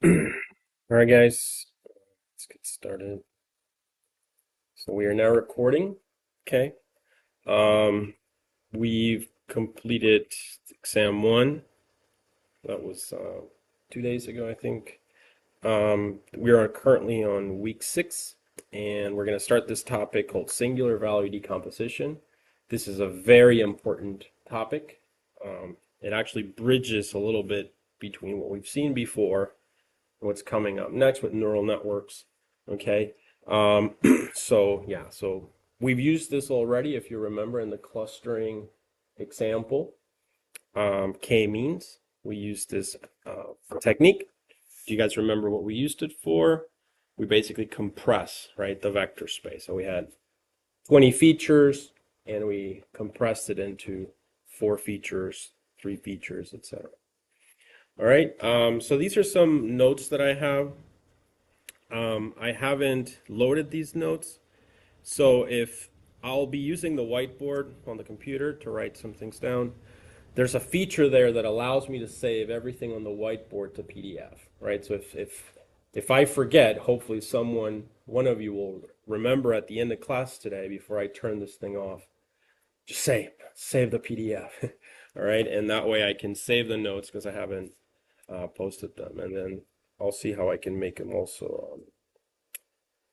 All right, guys, let's get started. So we are now recording. Okay. Um, we've completed exam one. That was 2 days ago, I think. We are currently on week 6, and we're going to start this topic called singular value decomposition. This is a very important topic. It actually bridges a little bit between what we've seen before what's coming up next with neural networks. Okay, um, so we've used this already, if you remember, in the clustering example. K-means, we used this technique. Do you guys remember what we used it for? We basically compress, right, the vector space. So we had 20 features, and we compressed it into 4 features, 3 features, etc. All right, so these are some notes that I have. I haven't loaded these notes, so if I'll be using the whiteboard on the computer to write some things down, there's a feature there that allows me to save everything on the whiteboard to PDF, right? So if I forget, hopefully one of you will remember at the end of class today before I turn this thing off. Just save the PDF, all right? And that way I can save the notes because I haven't posted them, and then I'll see how I can make them also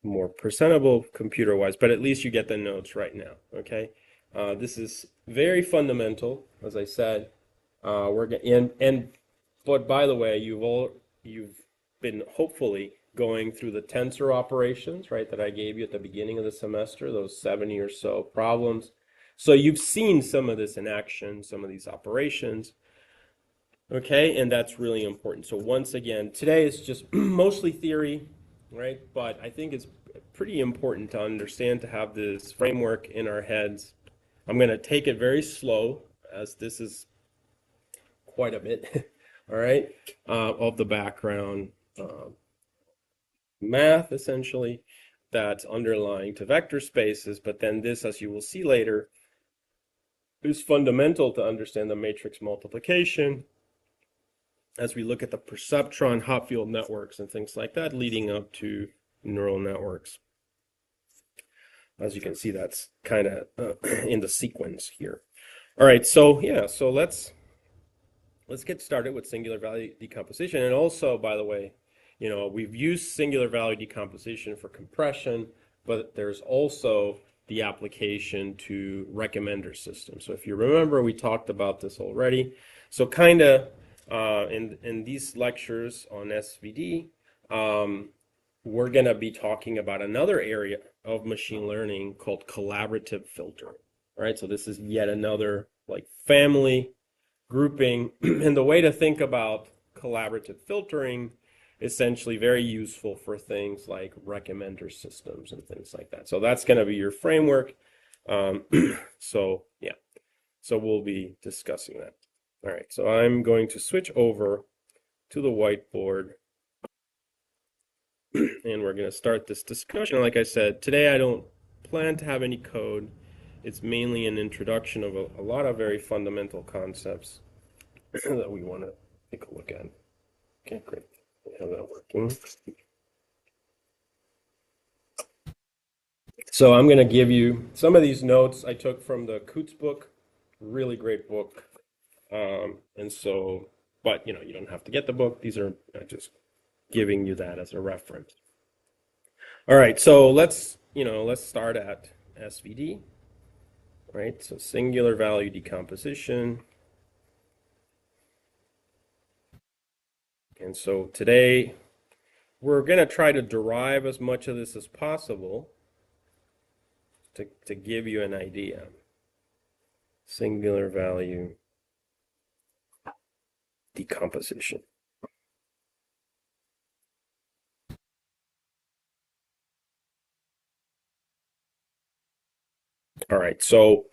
more presentable computer-wise, but at least you get the notes right now, okay? This is very fundamental, as I said. But by the way, you've been hopefully going through the tensor operations, right, that I gave you at the beginning of the semester, those 70 or so problems. So you've seen some of this in action, some of these operations. Okay, and that's really important. So once again, today is just mostly theory, right? But I think it's pretty important to understand, to have this framework in our heads. I'm going to take it very slow, as this is quite a bit, all right, of the background math, essentially, that's underlying to vector spaces. But then this, as you will see later, is fundamental to understand the matrix multiplication as we look at the perceptron hot field networks and things like that, leading up to neural networks. As you can see, that's kind of in the sequence here. All right, so yeah, so let's get started with singular value decomposition. And also, by the way, you know, we've used singular value decomposition for compression, but there's also the application to recommender systems. So if you remember, we talked about this already. So kind of in these lectures on SVD, we're going to be talking about another area of machine learning called collaborative filtering. All right, so this is yet another like family grouping, and the way to think about collaborative filtering, essentially very useful for things like recommender systems and things like that. So that's going to be your framework. So yeah, so we'll be discussing that. All right, so I'm going to switch over to the whiteboard, and we're going to start this discussion. Like I said, today I don't plan to have any code. It's mainly an introduction of a lot of very fundamental concepts that we want to take a look at. Okay, great. We have that working. So I'm going to give you some of these notes I took from the Coots book, really great book. And so, but you know, you don't have to get the book. These are just giving you that as a reference. All right, so let's start at SVD, right? So singular value decomposition. And so today we're going to try to derive as much of this as possible to give you an idea. Singular value decomposition. All right, so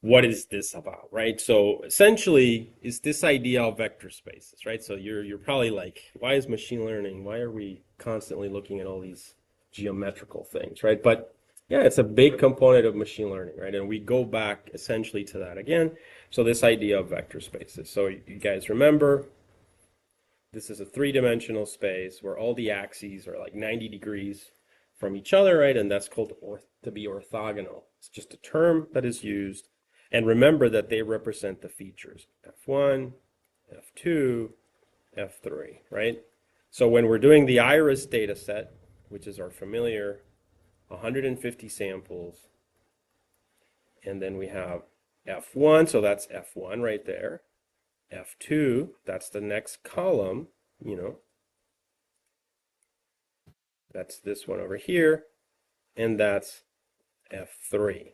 what is this about, right? So essentially, is this idea of vector spaces, right? So you're probably like, why is machine learning? Why are we constantly looking at all these geometrical things, right? But yeah, it's a big component of machine learning, right? And we go back essentially to that again. So this idea of vector spaces. So you guys remember, this is a three-dimensional space where all the axes are like 90 degrees from each other, right? And that's called to be orthogonal. It's just a term that is used. And remember that they represent the features, F1, F2, F3, right? So when we're doing the iris data set, which is our familiar 150 samples, and then we have F1, so that's F1 right there. F2, that's the next column, that's this one over here, and that's F3,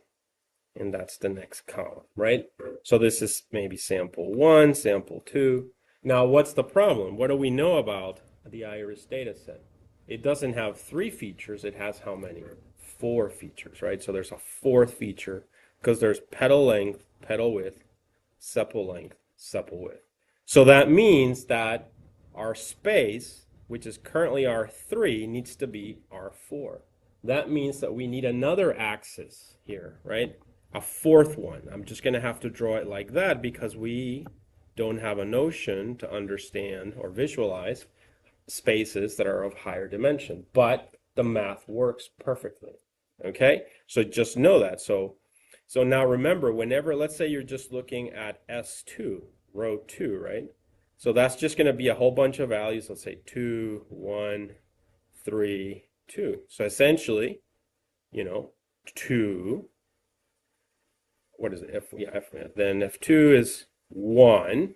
and that's the next column, right? So this is maybe sample 1, sample 2. Now, what's the problem? What do we know about the iris data set? It doesn't have 3 features, it has how many? 4 features, right? So there's a 4th feature, because there's petal length, petal width, sepal length, sepal width. So that means that our space, which is currently R3, needs to be R4. That means that we need another axis here, right? A 4th one. I'm just going to have to draw it like that because we don't have a notion to understand or visualize spaces that are of higher dimension. But the math works perfectly, okay? So just know that. So now remember, whenever, let's say you're just looking at S2, row 2, right? So that's just going to be a whole bunch of values. Let's say 2, 1, 3, 2. So essentially, 2, what is it? Then F2 is 1.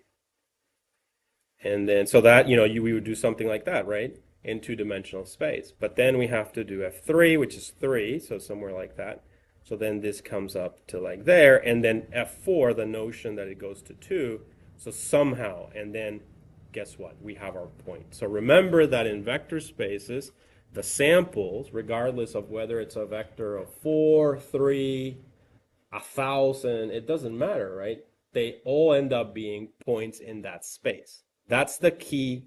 And then, so that, we would do something like that, right? In 2-dimensional space. But then we have to do F3, which is 3, so somewhere like that. So then this comes up to like there, and then F4, the notion that it goes to 2, so somehow, and then guess what? We have our point. So remember that in vector spaces, the samples, regardless of whether it's a vector of 4, 3, 1,000, it doesn't matter, right? They all end up being points in that space. That's the key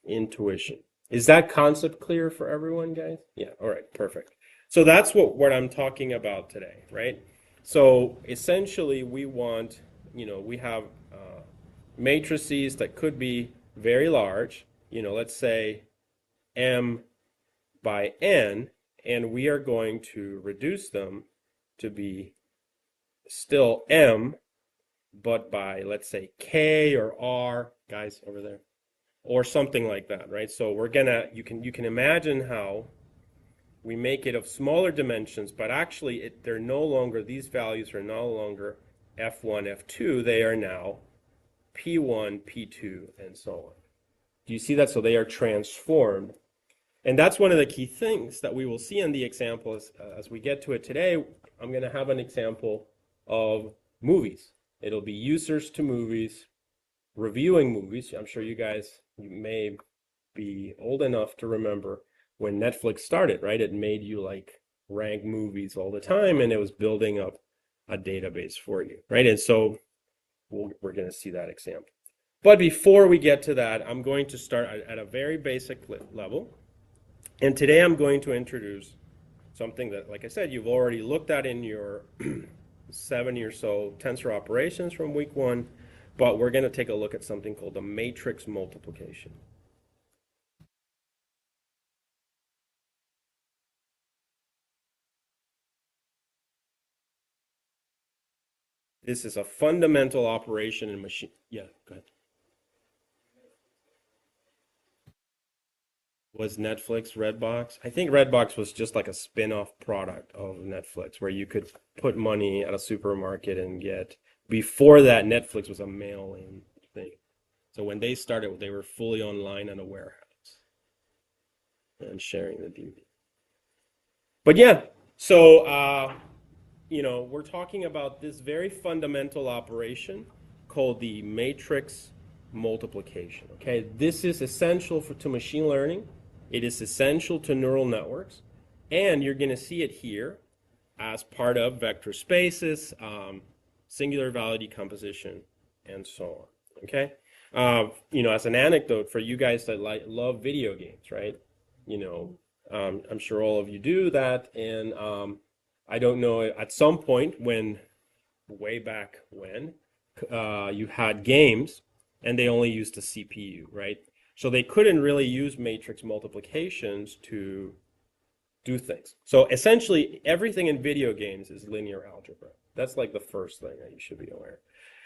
intuition. Is that concept clear for everyone, guys? Yeah, all right, perfect. So that's what I'm talking about today, right? So essentially we want, we have matrices that could be very large, let's say M by N, and we are going to reduce them to be still M, but by, let's say, K or R, guys over there, or something like that, right? So we're gonna, you can imagine how we make it of smaller dimensions, but actually they're no longer, these values are no longer F1, F2, they are now P1, P2, and so on. Do you see that? So they are transformed. And that's one of the key things that we will see in the example as we get to it today. I'm going to have an example of movies. It'll be users to movies, reviewing movies. I'm sure you may be old enough to remember when Netflix started, right? It made you like rank movies all the time, and it was building up a database for you, right? And so we're going to see that example. But before we get to that, I'm going to start at a very basic level. And today I'm going to introduce something that, like I said, you've already looked at in your 70 or so tensor operations from week 1, but we're going to take a look at something called the matrix multiplication. This is a fundamental operation in machine. Yeah, go ahead. Was Netflix Redbox? I think Redbox was just like a spin-off product of Netflix where you could put money at a supermarket and get, before that, Netflix was a mail-in thing. So when they started, they were fully online in a warehouse and sharing the DVD. But yeah, so we're talking about this very fundamental operation called the matrix multiplication. Okay, this is essential to machine learning. It is essential to neural networks, and you're going to see it here as part of vector spaces, singular value decomposition, and so on. Okay, as an anecdote for you guys that love video games, right? I'm sure all of you do that, and I don't know, at some point way back when, you had games and they only used a CPU, right? So they couldn't really use matrix multiplications to do things. So essentially, everything in video games is linear algebra. That's like the first thing that you should be aware.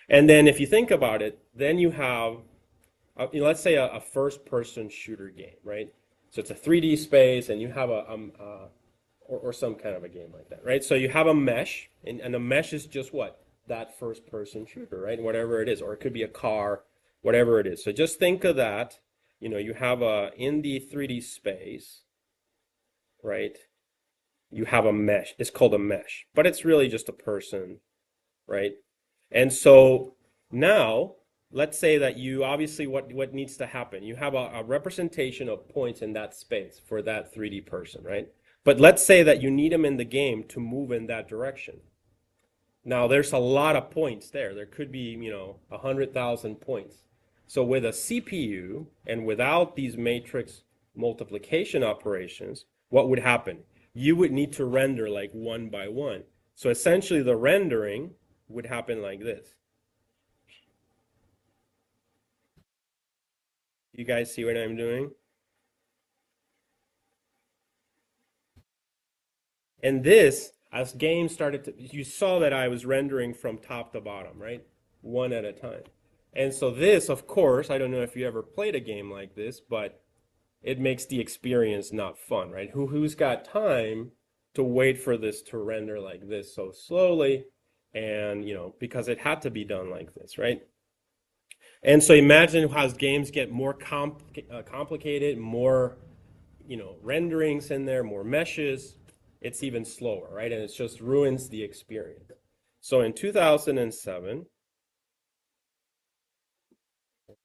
And then if you think about it, then you have, let's say a first-person shooter game, right? So it's a 3D space, and you have or some kind of a game like that, right? So you have a mesh, and the mesh is just what? That first-person shooter, right? Whatever it is, or it could be a car, whatever it is. So just think of that. You have in the 3D space, right? You have a mesh. It's called a mesh, but it's really just a person, right? And so now, let's say that you obviously what needs to happen. You have a representation of points in that space for that 3D person, right? But let's say that you need them in the game to move in that direction. Now, there's a lot of points there. There could be, 100,000 points. So with a CPU and without these matrix multiplication operations, what would happen? You would need to render like one by one. So essentially the rendering would happen like this. You guys see what I'm doing? And this, as games started to, you saw that I was rendering from top to bottom, right? One at a time. And so this, of course, I don't know if you ever played a game like this, but it makes the experience not fun, right? Who's got time to wait for this to render like this so slowly? And, because it had to be done like this, right? And so imagine how games get more complicated, more, renderings in there, more meshes. It's even slower, right? And it just ruins the experience. So in 2007,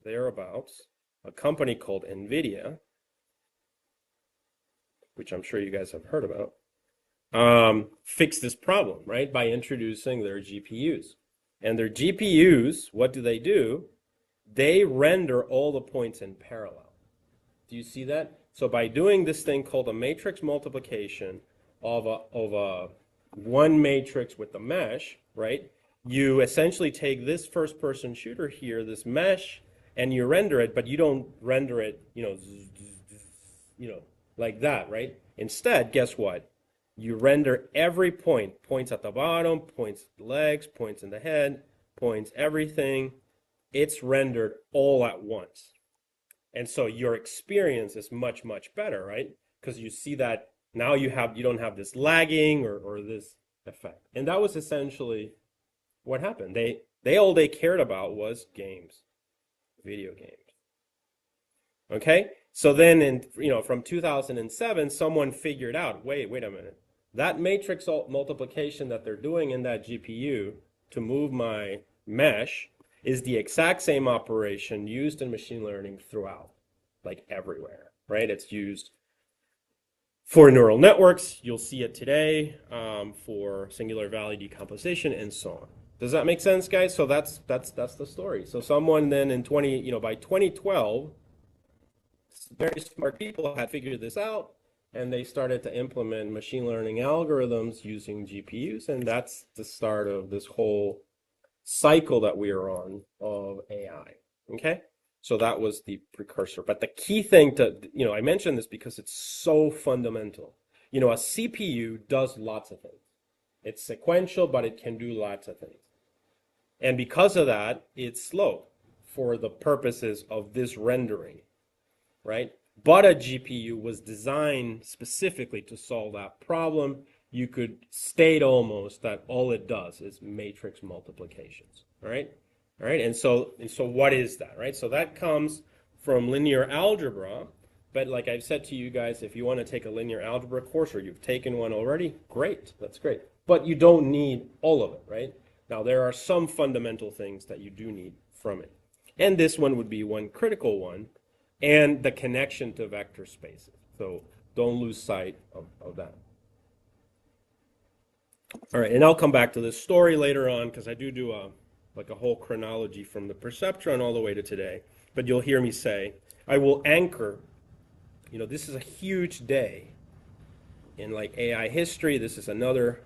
thereabouts, a company called NVIDIA, which I'm sure you guys have heard about, fixed this problem, right, by introducing their GPUs. And their GPUs, what do? They render all the points in parallel. Do you see that? So by doing this thing called a matrix multiplication of a one matrix with the mesh, right, you essentially take this first-person shooter here, this mesh, and you render it, but you don't render it, like that, right? Instead, guess what? You render every point, points at the bottom, points at the legs, points in the head, points everything. It's rendered all at once. And so your experience is much, much better, right? Because you see that now you don't have this lagging or this effect. And that was essentially what happened. All they cared about was games, video games. Okay? So then from 2007, someone figured out, wait a minute. That matrix multiplication that they're doing in that GPU to move my mesh is the exact same operation used in machine learning throughout, like everywhere, right? It's used for neural networks. You'll see it today for singular value decomposition and so on. Does that make sense, guys? So that's the story. So someone then by 2012, very smart people had figured this out, and they started to implement machine learning algorithms using GPUs, and that's the start of this whole cycle that we are on of AI, okay? So that was the precursor. But the key thing I mentioned this because it's so fundamental. A CPU does lots of things. It's sequential, but it can do lots of things. And because of that, it's slow for the purposes of this rendering, right? But a GPU was designed specifically to solve that problem. You could state almost that all it does is matrix multiplications, all right? All right, and so what is that, right? So that comes from linear algebra, but like I've said to you guys, if you want to take a linear algebra course or you've taken one already, great, that's great. But you don't need all of it, right? Now, there are some fundamental things that you do need from it. And this one would be one critical one, and the connection to vector spaces. So don't lose sight of that. All right, and I'll come back to this story later on because I do a whole chronology from the perceptron all the way to today. But you'll hear me say, I will anchor, this is a huge day in AI history. This is another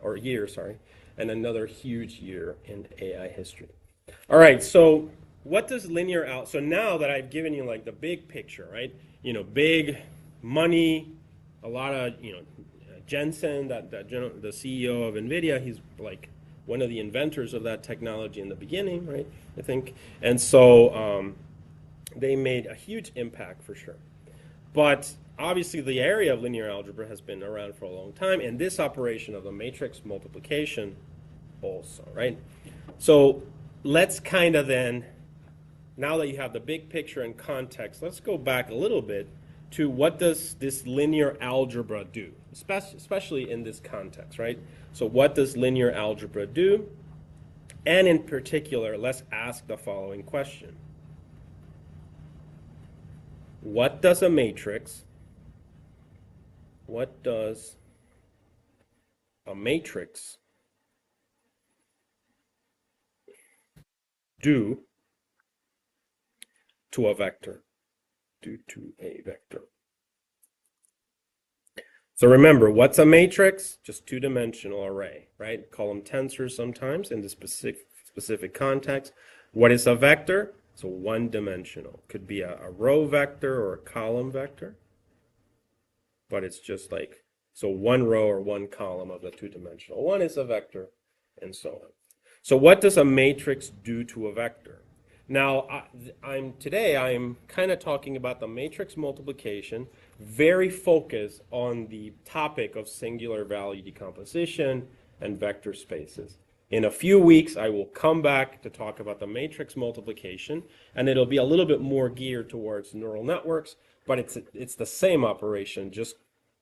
huge year in AI history. All right, so what does linear al? So now that I've given you like the big picture, right? You know, big money, a lot of, you know, Jensen, the CEO of NVIDIA, he's like one of the inventors of that technology in the beginning, right? I think. And so they made a huge impact for sure. But obviously, the area of linear algebra has been around for a long time, and this operation of the matrix multiplication also, right? So let's kind of then, now that you have the big picture and context, let's go back a little bit to what does this linear algebra do, especially in this context, right? So what does linear algebra do? And in particular, let's ask the following question. What does a matrix do to a vector? Do to a vector. So remember, what's a matrix? Just two-dimensional array, right? Call them tensors sometimes in the specific context. What is a vector? So one-dimensional. Could be a row vector or a column vector. But it's just like, so one row or one column of the two-dimensional one is a vector, and so on. So what does a matrix do to a vector? Now, today I'm kind of talking about the matrix multiplication, very focused on the topic of singular value decomposition and vector spaces. In a few weeks, I will come back to talk about the matrix multiplication, and it'll be a little bit more geared towards neural networks, but it's the same operation, just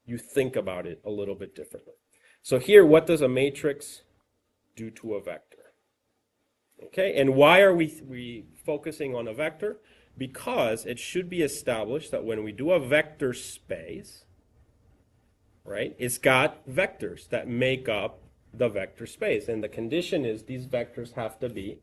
you think about it a little bit differently. So here, what does a matrix do to a vector? Okay, and why are we focusing on a vector? Because it should be established that when we do a vector space, right, it's got vectors that make up the vector space. And the condition is these vectors have to be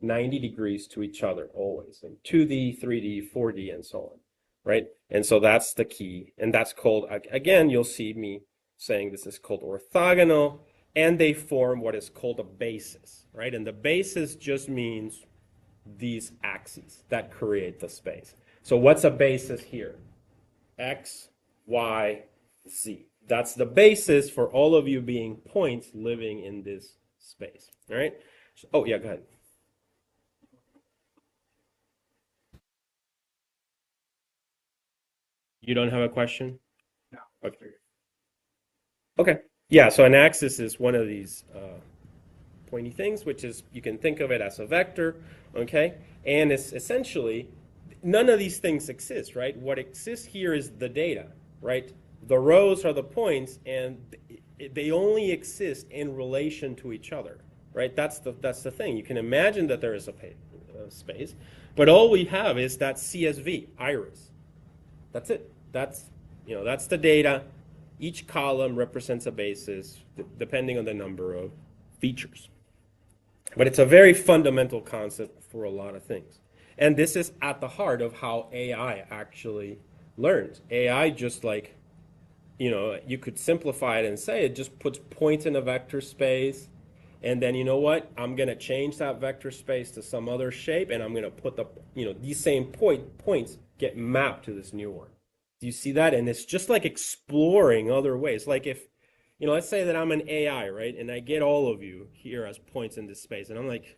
90 degrees to each other always, in 2D, 3D, 4D, and so on, right? And so that's the key. And that's called, again, you'll see me saying this is called orthogonal, and they form what is called a basis, right? And the basis just means these axes that create the space. So what's a basis here? X, Y, Z. That's the basis for all of you being points living in this space, all right? So, oh, yeah, go ahead. You don't have a question? No. Okay. Okay. Yeah, so an axis is one of these pointy things, which is, you can think of it as a vector, okay? And it's essentially, none of these things exist, right? What exists here is the data, right? The rows are the points, and they only exist in relation to each other, right? That's the thing. You can imagine that there is a space, but all we have is that CSV, iris. That's it. That's the data. Each column represents a basis depending on the number of features. But it's a very fundamental concept for a lot of things. And this is at the heart of how AI actually learns. AI just like, you could simplify it and say it just puts points in a vector space, and then you know what? I'm going to change that vector space to some other shape, and I'm going to put these same points get mapped to this new one. Do you see that? And it's just like exploring other ways. Like if, let's say that I'm an AI, right? And I get all of you here as points in this space. And I'm like,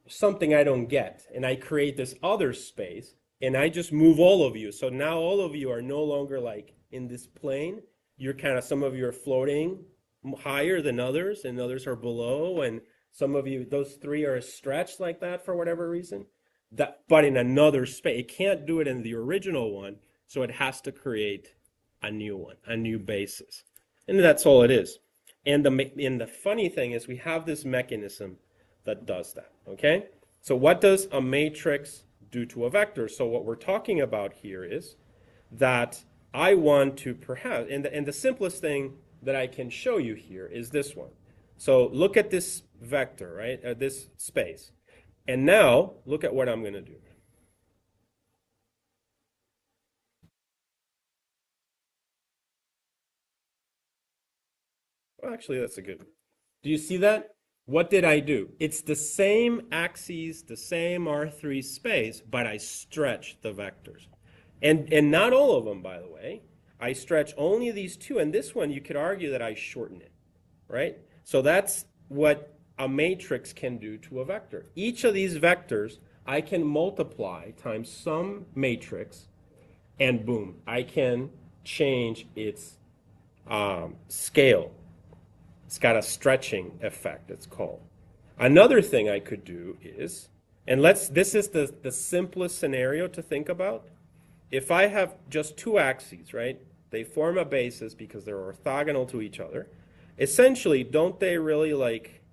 something I don't get. And I create this other space, and I just move all of you. So now all of you are no longer like in this plane. You're kind of, some of you are floating higher than others, and others are below. And some of you, those three are stretched like that for whatever reason. But in another space. It can't do it in the original one. So it has to create a new one, a new basis. And that's all it is. And the funny thing is we have this mechanism that does that, okay? So what does a matrix do to a vector? So what we're talking about here is that I want to perhaps, and the simplest thing that I can show you here is this one. So look at this vector, right? This space. And now look at what I'm going to do. Well, actually, that's a good one. Do you see that? what did I do? It's the same axes, the same R3 space, but I stretched the vectors. And not all of them, by the way. I stretch only these two, and this one you could argue that I shorten it, right? So that's what a matrix can do to a vector. Each of these vectors I can multiply times some matrix, and boom, I can change its scale. It's got a stretching effect, it's called. Another thing I could do is, and this is the simplest scenario to think about. If I have just two axes, right? They form a basis because they're orthogonal to each other. Essentially, don't they really like,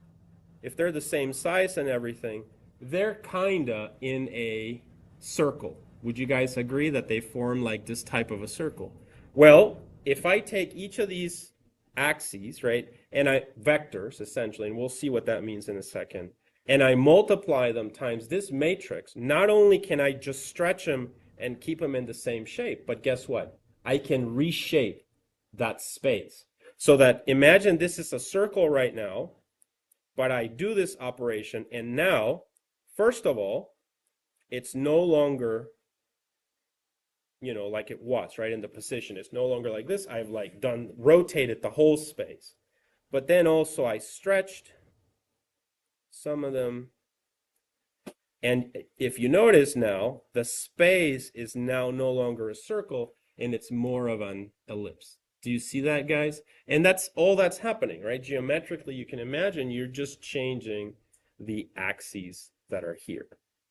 if they're the same size and everything, they're kinda in a circle. Would you guys agree that they form like this type of a circle? Well, if I take each of these axes, right, and vectors essentially, and we'll see what that means in a second, and I multiply them times this matrix, not only can I just stretch them and keep them in the same shape, but guess what? I can reshape that space. So that imagine this is a circle right now, but I do this operation, and now, first of all, it's no longer, like it was, right, in the position. It's no longer like this. I've like rotated the whole space. But then also I stretched some of them. And if you notice now, the space is now no longer a circle, and it's more of an ellipse. Do you see that, guys? And that's all that's happening, right? Geometrically, you can imagine you're just changing the axes that are here.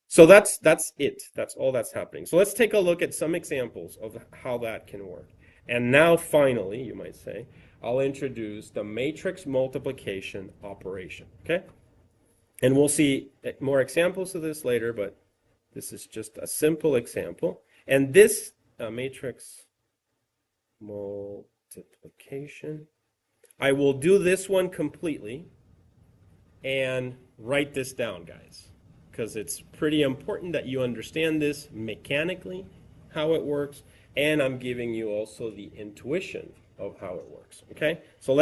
So that's it. That's all that's happening. So let's take a look at some examples of how that can work. And now finally, you might say, I'll introduce the matrix multiplication operation, okay? And we'll see more examples of this later, but this is just a simple example. And this matrix multiplication, I will do this one completely and write this down, guys, because it's pretty important that you understand this mechanically, how it works, and I'm giving you also the intuition of how it works, okay? So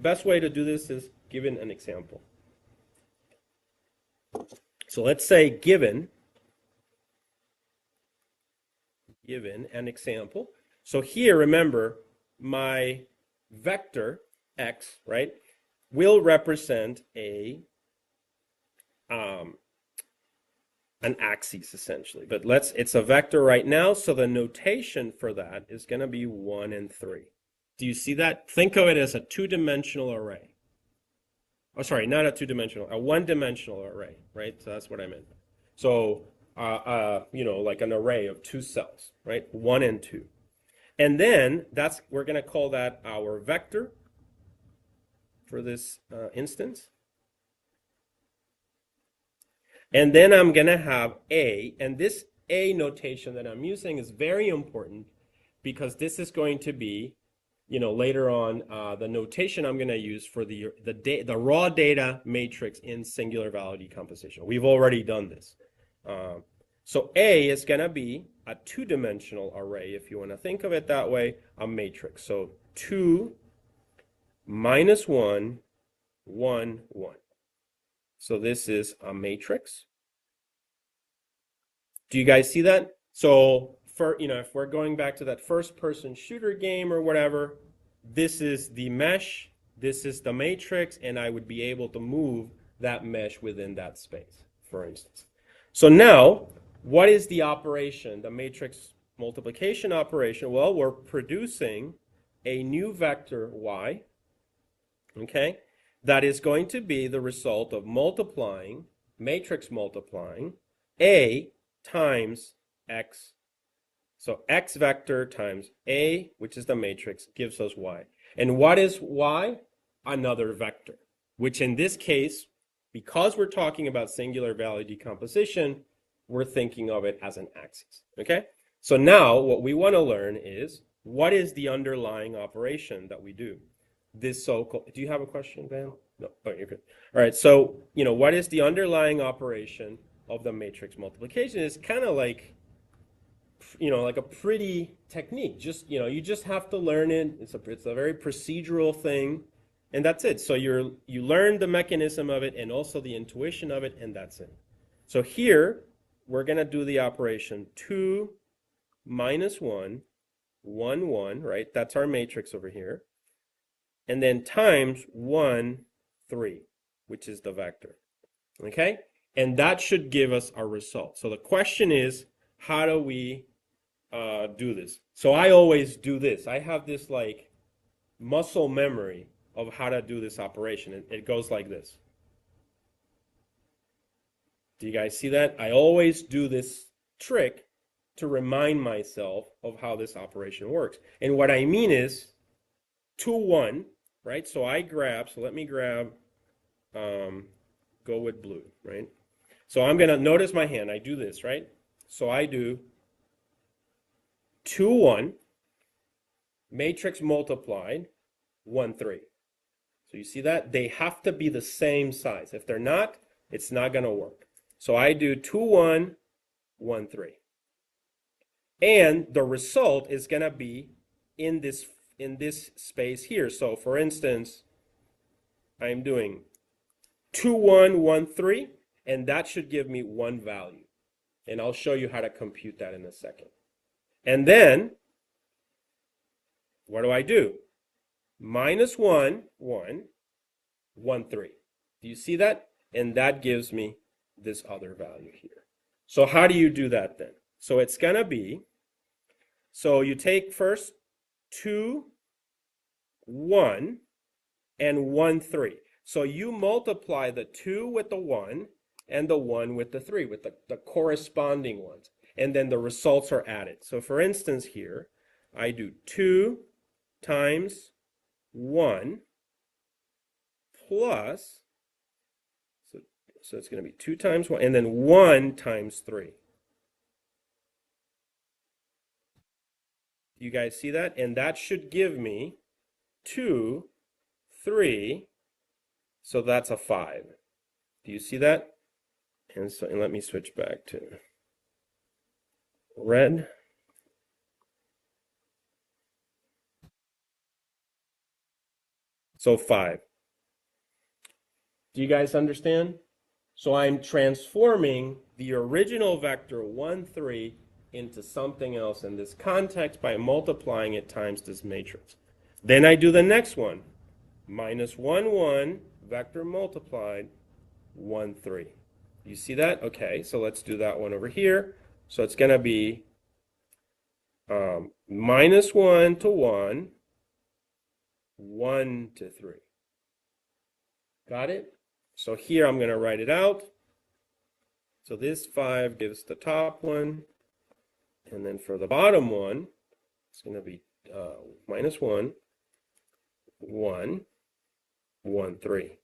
best way to do this is given an example. So let's say given an example. So here, remember, my vector x, right, will represent an axis essentially. But it's a vector right now, so the notation for that is going to be 1 and 3. Do you see that? Think of it as a two-dimensional array. Oh, sorry, not a two-dimensional, a one-dimensional array, right? So that's what I meant. So, like an array of two cells, right? 1 and 2. And then we're going to call that our vector for this instance. And then I'm going to have A, and this A notation that I'm using is very important because this is going to be, later on, the notation I'm going to use for the raw data matrix in singular value decomposition. We've already done this. So A is going to be a two-dimensional array, if you want to think of it that way, a matrix. So 2 minus 1, 1, 1. So this is a matrix. Do you guys see that? So if we're going back to that first-person shooter game or whatever, this is the mesh, this is the matrix, and I would be able to move that mesh within that space, for instance. So now, what is the operation, the matrix multiplication operation? Well, we're producing a new vector y, okay, that is going to be the result of matrix multiplying A times x. So x vector times A, which is the matrix, gives us y. And what is y? Another vector, which in this case, because we're talking about singular value decomposition, we're thinking of it as an axis, okay? So now what we want to learn is, what is the underlying operation that we do? This so-called, do you have a question, Van? No, oh, you're good. All right, so, what is the underlying operation of the matrix multiplication? It's kind of like, like a pretty technique. Just, you just have to learn it. It's a very procedural thing. And that's it. So you learn the mechanism of it and also the intuition of it, and that's it. So here, we're going to do the operation 2 minus 1, 1, 1, right? That's our matrix over here. And then times 1, 3, which is the vector. Okay? And that should give us our result. So the question is, how do we do this? So I always do this. I have this like muscle memory of how to do this operation. It goes like this. Do you guys see that? I always do this trick to remind myself of how this operation works. And what I mean is 2, 1, right? So let me grab, go with blue, right? So I'm going to notice my hand. I do this, right? So I do 2, 1, matrix multiplied, 1, 3. So you see that? They have to be the same size. If they're not, it's not going to work. So I do 2, 1, 1, 3. And the result is going to be in this space here. So for instance, I'm doing 2, 1, 1, 3, and that should give me one value. And I'll show you how to compute that in a second. And then, what do? Minus 1, 1, 1, 3. Do you see that? And that gives me this other value here. So how do you do that then? So it's going to be, so you take first 2, 1, and 1, 3. So you multiply the 2 with the 1 and the 1 with the 3, with the corresponding ones. And then the results are added. So for instance here, I do 2 times 1 plus, so it's going to be 2 times 1, and then 1 times 3. You guys see that? And that should give me 2, 3, so that's a 5. Do you see that? And let me switch back to red. So 5. Do you guys understand? So I'm transforming the original vector 1, 3 into something else in this context by multiplying it times this matrix. Then I do the next one. Minus 1, 1, vector multiplied, 1, 3. You see that? Okay, so let's do that one over here. So it's going to be minus 1 to 1, 1 to 3. Got it? So here I'm going to write it out. So this 5 gives the top one. And then for the bottom one, it's going to be minus 1, 1, 1, 3.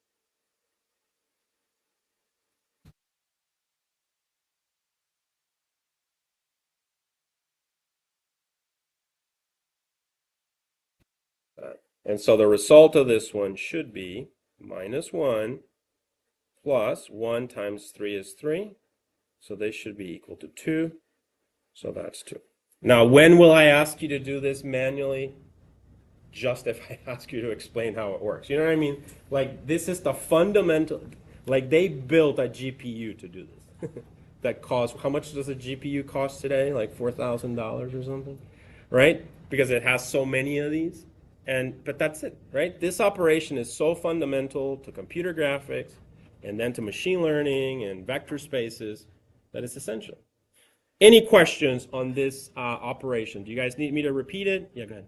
And so the result of this one should be minus 1 plus 1 times 3 is 3. So they should be equal to 2. So that's 2. Now, when will I ask you to do this manually? Just if I ask you to explain how it works. You know what I mean? Like, this is the fundamental, like they built a GPU to do this. That costs, how much does a GPU cost today? Like $4,000 or something, right? Because it has so many of these. But that's it, right? This operation is so fundamental to computer graphics and then to machine learning and vector spaces that it's essential. Any questions on this operation? Do you guys need me to repeat it? Yeah, go ahead.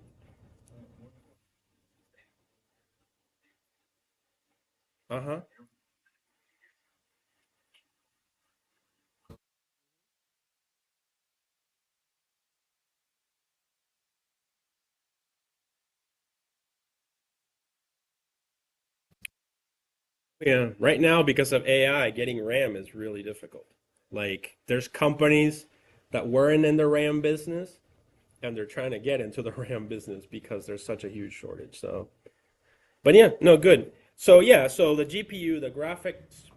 Uh-huh. Yeah, right now because of AI, getting RAM is really difficult. Like there's companies that weren't in the RAM business and they're trying to get into the RAM business because there's such a huge shortage. So, but yeah, no, good. So yeah, so the GPU, the graphics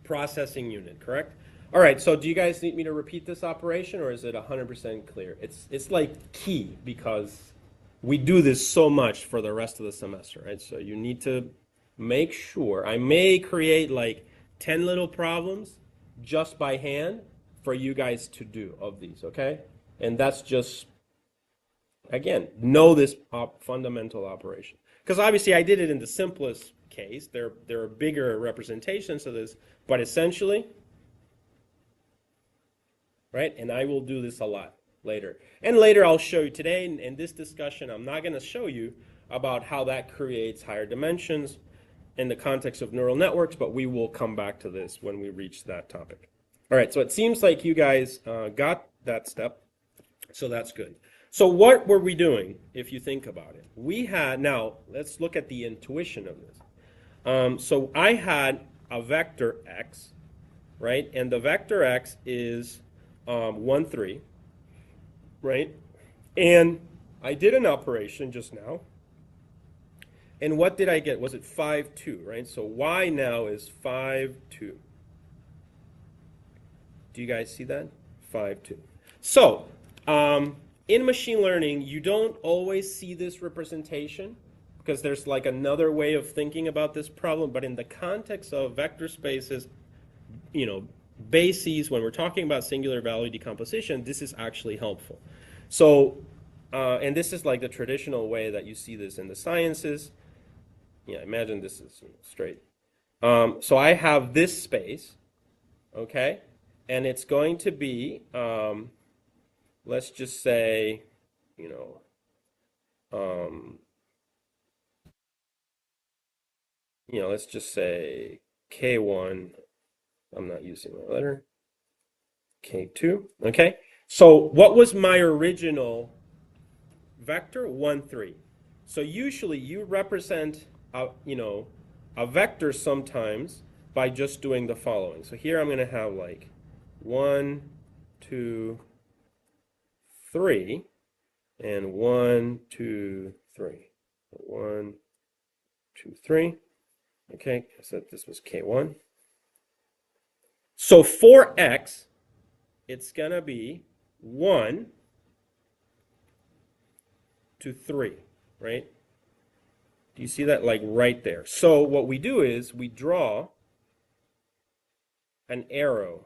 processing unit, correct? All right, so do you guys need me to repeat this operation or is it 100% clear? It's like key because we do this so much for the rest of the semester, right? So you need to make sure, I may create like 10 little problems just by hand for you guys to do of these, okay? And that's just, again, know this fundamental operation. Because obviously I did it in the simplest case. There are bigger representations of this, but essentially, right? And I will do this a lot later. And later I'll show you today in this discussion, I'm not going to show you about how that creates higher dimensions in the context of neural networks, but we will come back to this when we reach that topic. All right, so it seems like you guys got that step, so that's good. So what were we doing if you think about it? We had, now let's look at the intuition of this. So I had a vector x, right? And the vector x is 1, 3, right? And I did an operation just now. And what did I get? Was it 5, 2, right? So y now is 5, 2. Do you guys see that? 5, 2. So in machine learning, you don't always see this representation because there's like another way of thinking about this problem. But in the context of vector spaces, you know, bases, when we're talking about singular value decomposition, this is actually helpful. So, and this is like the traditional way that you see this in the sciences. Yeah, imagine this is straight. So I have this space, okay? And it's going to be, let's just say, you know, let's just say K1, I'm not using my letter, K2, okay? So what was my original vector? 1, 3. So usually you represent, a vector sometimes by just doing the following. So here I'm going to have like 1, 2, 3, and 1, 2, 3. 1, 2, 3. Okay, so this was K1. So for x, it's going to be 1 to 3, right? Do you see that like right there? So what we do is we draw an arrow.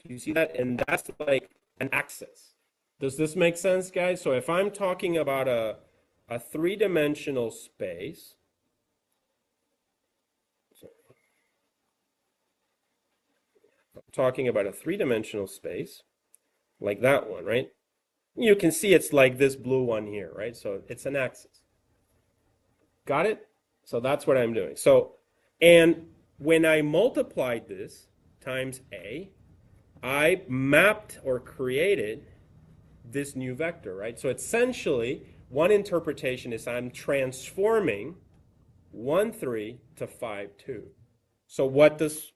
Do you see that? And that's like an axis. Does this make sense, guys? So if I'm talking about a three-dimensional space, talking about a three-dimensional space, like that one, right? You can see it's like this blue one here, right? So it's an axis. Got it? So that's what I'm doing. So, and when I multiplied this times A, I mapped or created this new vector, right? So essentially, one interpretation is I'm transforming 1, 3 to 5, 2. So what does,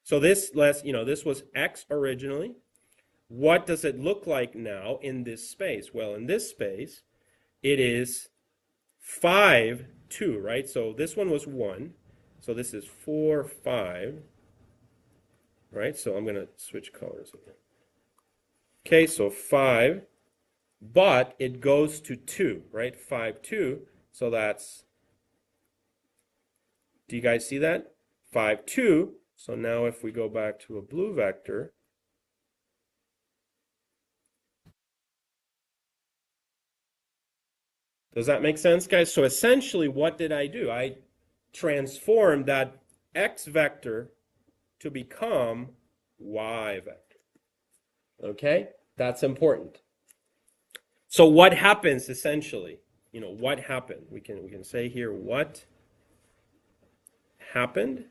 so this this was x originally. What does it look like now in this space? Well, in this space, it is 5, 2, right? So this one was 1. So this is 4, 5, right? So I'm going to switch colors again. Okay, so 5, but it goes to 2, right? 5, 2. So that's, do you guys see that? 5, 2. So now if we go back to a blue vector, does that make sense, guys? So essentially, what did I do? I transformed that x vector to become y vector. Okay? That's important. So what happens essentially? What happened? We can say here what happened.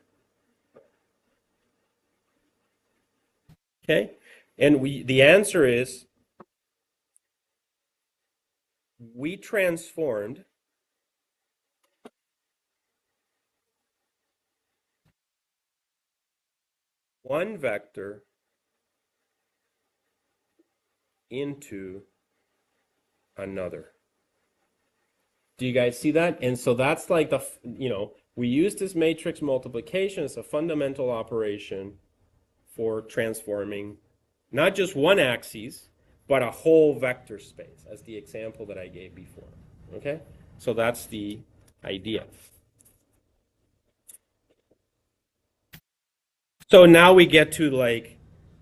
Okay? And the answer is we transformed one vector into another. Do you guys see that? And so that's like we use this matrix multiplication as a fundamental operation for transforming not just one axis, but a whole vector space, as the example that I gave before. Okay? So that's the idea. So now we get to like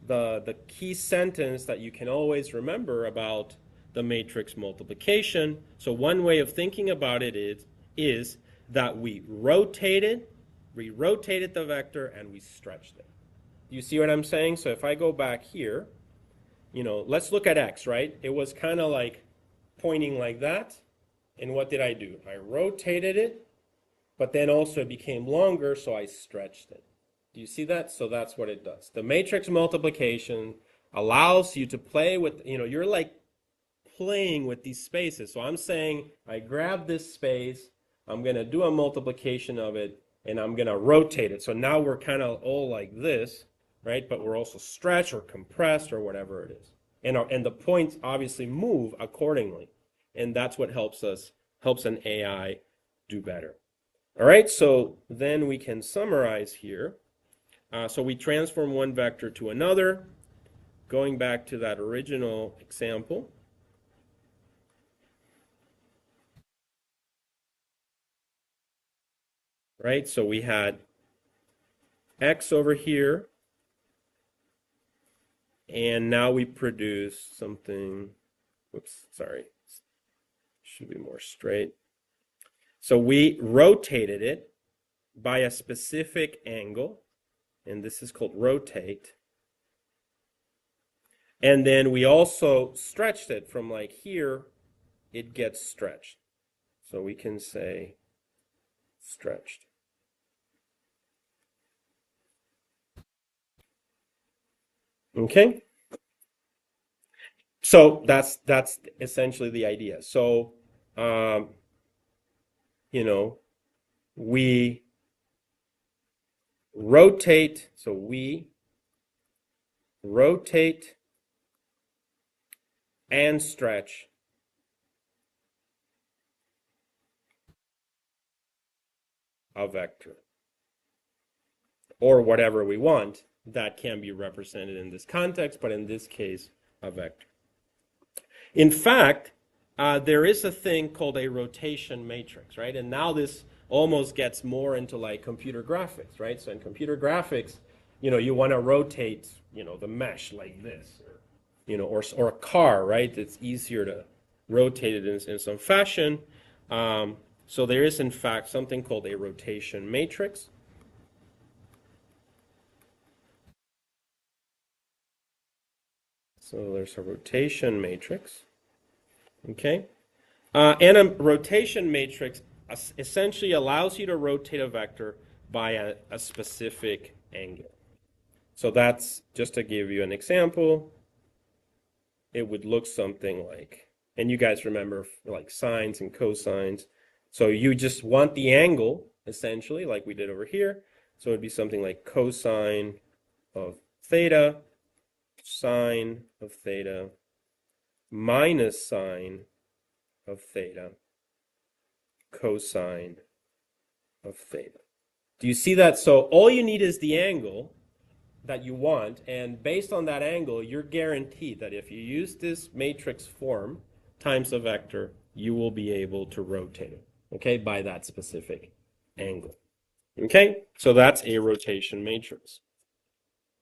the key sentence that you can always remember about the matrix multiplication. So one way of thinking about it is that we rotated the vector and we stretched it. Do you see what I'm saying? So if I go back here, let's look at x, right? It was kind of like pointing like that. And what did I do? I rotated it, but then also it became longer, so I stretched it. Do you see that? So that's what it does. The matrix multiplication allows you to play with, you're like playing with these spaces. So I'm saying I grab this space, I'm going to do a multiplication of it, and I'm going to rotate it. So now we're kind of all like this, right? But we're also stretched or compressed or whatever it is. And the points obviously move accordingly. And that's what helps an AI do better. All right, so then we can summarize here. So we transform one vector to another, going back to that original example. Right, so we had x over here, and now we produce something, whoops, sorry, should be more straight. So we rotated it by a specific angle, and this is called rotate. And then we also stretched it from like here, it gets stretched. So we can say stretched. Okay? So that's essentially the idea. So, we rotate, so we rotate and stretch a vector, or whatever we want that can be represented in this context, but in this case, a vector. In fact, there is a thing called a rotation matrix, right? And now this almost gets more into like computer graphics, right? So in computer graphics, you want to rotate, the mesh like this, or a car, right? It's easier to rotate it in some fashion. So there is, in fact, something called a rotation matrix. So there's a rotation matrix. Okay? And a rotation matrix essentially allows you to rotate a vector by a specific angle. So that's, just to give you an example, it would look something like, and you guys remember like sines and cosines. So you just want the angle, essentially, like we did over here. So it would be something like cosine of theta, sine of theta, minus sine of theta, cosine of theta. Do you see that? So all you need is the angle that you want, and based on that angle, you're guaranteed that if you use this matrix form times a vector, you will be able to rotate it, okay, by that specific angle. Okay, so that's a rotation matrix.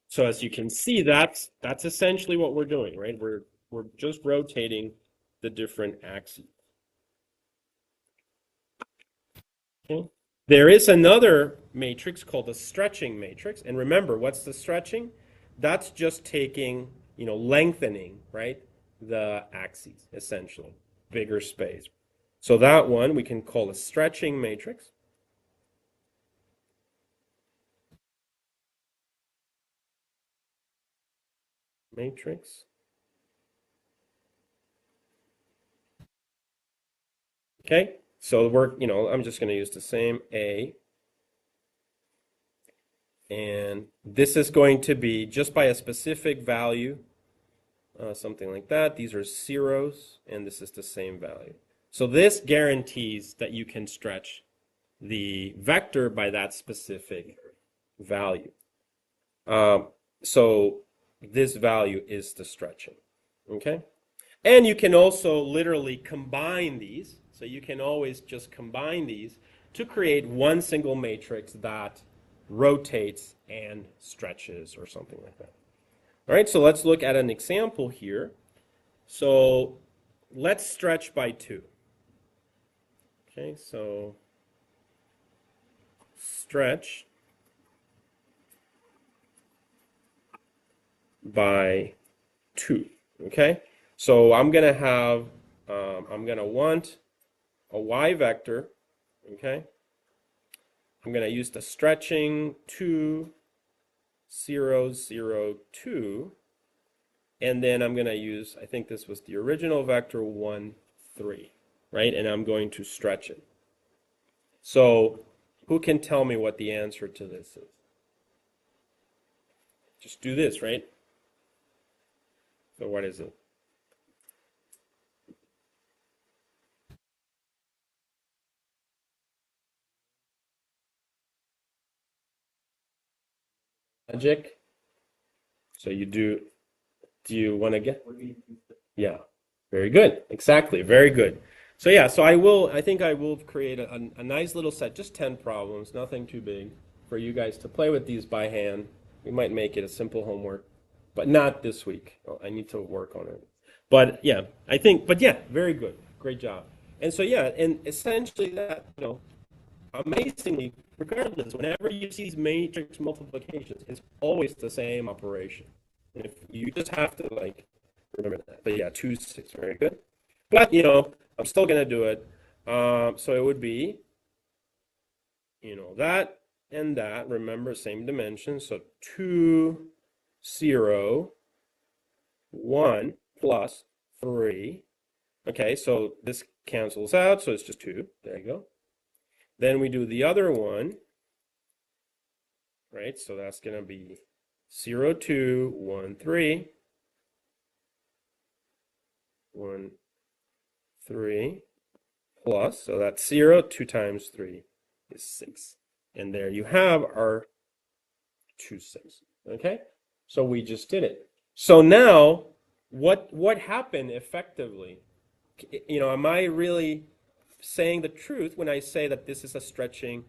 So as you can see, that's essentially what we're doing, right? We're just rotating the different axes. Okay. There is another matrix called the stretching matrix. And remember, what's the stretching? That's just taking, lengthening, right? The axes, essentially. Bigger space. So that one we can call a stretching matrix. Matrix. Okay, so I'm just going to use the same A. And this is going to be just by a specific value, something like that. These are zeros, and this is the same value. So this guarantees that you can stretch the vector by that specific value. So this value is the stretching. Okay? And you can also literally combine these. So you can always just combine these to create one single matrix that rotates and stretches or something like that. All right, so let's look at an example here. So let's stretch by 2. Okay, so stretch by 2. Okay, so I'm going to have, I'm going to want a y vector. Okay, I'm going to use the stretching 2, 0, 0, 2. And then I'm going to use, I think this was the original vector 1, 3, right? And I'm going to stretch it. So who can tell me what the answer to this is? Just do this, right? So what is it? Magic. So you do you want to get? Yeah, very good. Exactly, very good. So yeah, so I think I will create a nice little set, just 10 problems, nothing too big, for you guys to play with these by hand. We might make it a simple homework, but not this week. Oh, I need to work on it. But yeah, but yeah, very good. Great job. And so yeah, and essentially that, amazingly, regardless, whenever you see these matrix multiplications, it's always the same operation. And if you just have to remember that. But yeah, 2, 6, very good. But I'm still gonna do it. So it would be, that and that. Remember, same dimension. So 2, 0, 1 plus 3. Okay, so this cancels out, so it's just 2. There you go. Then we do the other one, right? So that's going to be 0, 2, 1, 3. 1, 3 plus, so that's 0, 2 times 3 is 6. And there you have our 2, 6. Okay? So we just did it. So now, what happened effectively? Am I really saying the truth when I say that this is a stretching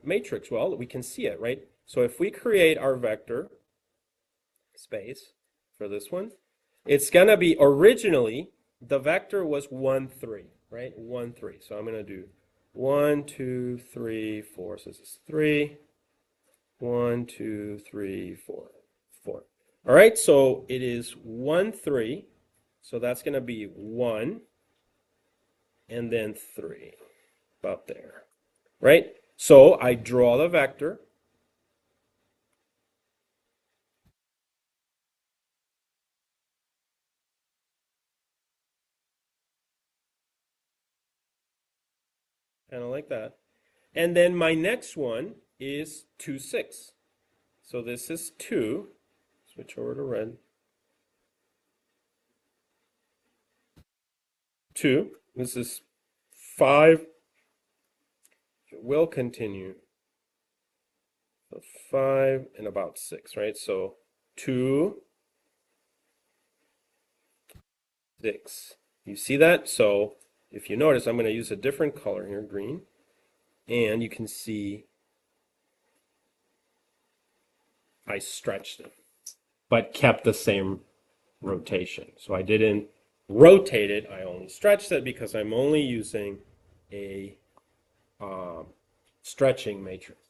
matrix? Well, we can see it, right? So if we create our vector space for this one, it's going to be originally, the vector was 1, 3, right? 1, 3. So I'm going to do 1, 2, 3, 4. So this is 3. 1, 2, 3, 4. 4. All right, so it is 1, 3. So that's going to be 1 and then 3. About there. Right? So I draw the vector. Kind of like that. And then my next one is 2, 6. So this is 2. Switch over to red. 2. This is 5. It will continue. So 5 and about 6, right? So 2, 6. You see that? So if you notice, I'm going to use a different color here, green. And you can see I stretched it, but kept the same rotation. So I didn't rotate it, I only stretched it because I'm only using a stretching matrix.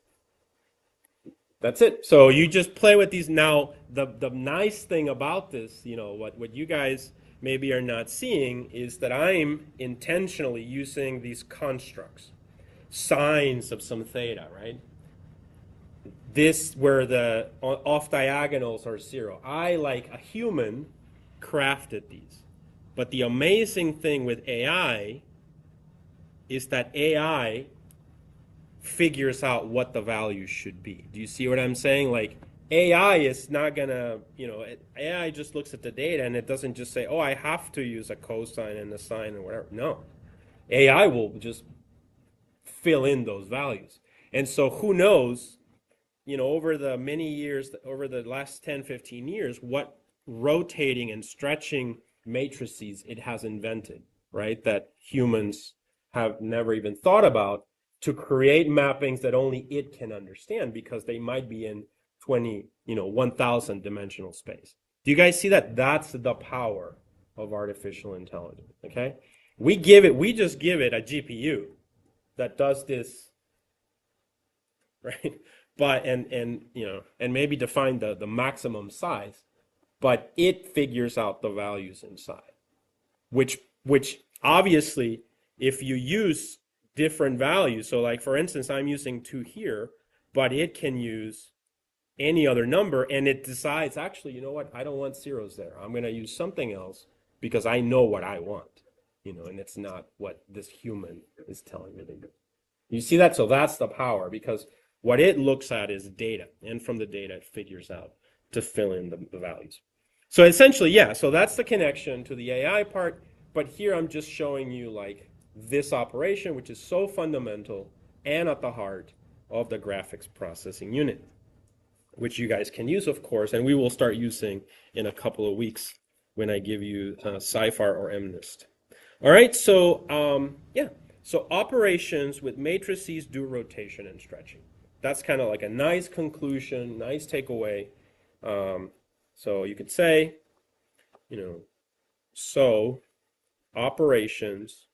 That's it. So you just play with these. Now, the nice thing about this, what you guys maybe are not seeing is that I'm intentionally using these constructs, sines of some theta, right? This where the off diagonals are 0. I, like a human, crafted these. But the amazing thing with AI is that AI figures out what the value should be. Do you see what I'm saying? Like, AI is not gonna, AI just looks at the data and it doesn't just say, oh, I have to use a cosine and a sine or whatever. No. AI will just fill in those values. And so who knows, over the many years, over the last 10, 15 years, what rotating and stretching matrices it has invented, right? That humans have never even thought about to create mappings that only it can understand because they might be in 1,000 dimensional space. Do you guys see that? That's the power of artificial intelligence, okay? We just give it a GPU that does this, right? But and maybe define the maximum size, but it figures out the values inside, which obviously if you use different values, so like for instance, I'm using 2 here, but it can use any other number and it decides, actually, you know what, I don't want zeros there. I'm going to use something else because I know what I want, and it's not what this human is telling me to do. You see that? So that's the power, because what it looks at is data, and from the data it figures out to fill in the values. So essentially, yeah, so that's the connection to the AI part, but here I'm just showing you like this operation, which is so fundamental and at the heart of the graphics processing unit, which you guys can use, of course, and we will start using in a couple of weeks when I give you SciFar or MNIST. All right, so yeah, so operations with matrices do rotation and stretching. That's kind of like a nice conclusion, nice takeaway. So you could say, so operations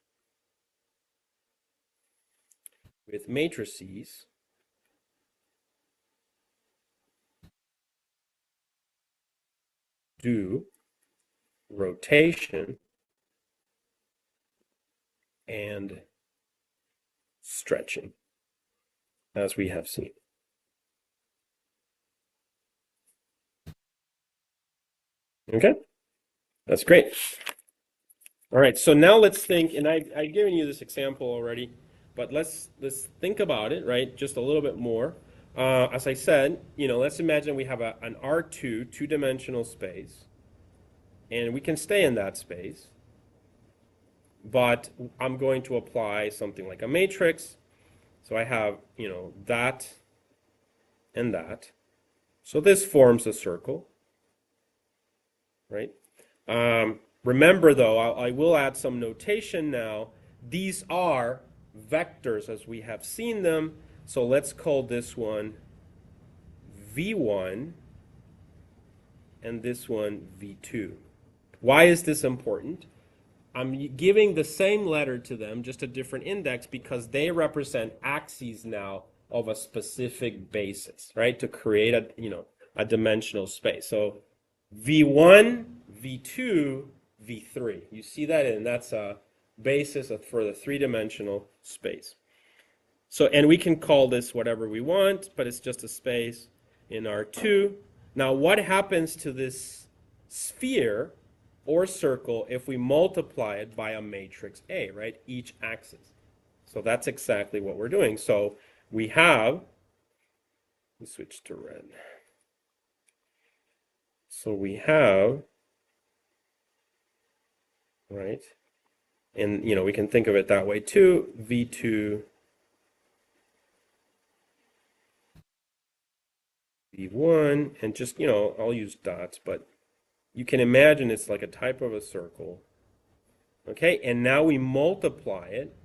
with matrices do rotation and stretching, as we have seen. Okay, that's great. All right, so now let's think, and I've given you this example already, but let's think about it, right, just a little bit more. As I said, let's imagine we have an R2 two-dimensional space, and we can stay in that space, but I'm going to apply something like a matrix. So I have, that and that. So this forms a circle, right? Remember, though, I will add some notation now. These are vectors as we have seen them. So let's call this one V1 and this one V2. Why is this important? I'm giving the same letter to them, just a different index, because they represent axes now of a specific basis, right? To create a dimensional space. So V1, V2, V3. You see that, and that's a basis for the three-dimensional space. So, and we can call this whatever we want, but it's just a space in R2. Now, what happens to this sphere or circle if we multiply it by a matrix A, right? Each axis. So that's exactly what we're doing. So we have, let me switch to red. So we have, right? And, we can think of it that way too. V2, V1, and just, I'll use dots, but you can imagine it's like a type of a circle. Okay, and now we multiply it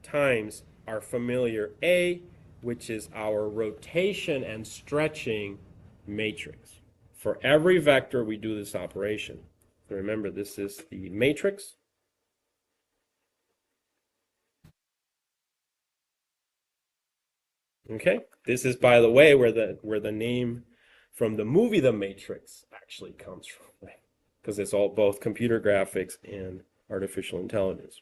times our familiar A, which is our rotation and stretching matrix. For every vector, we do this operation. So remember, this is the matrix. Okay, this is, by the way, where the name from the movie The Matrix actually comes from, right? Because it's all both computer graphics and artificial intelligence.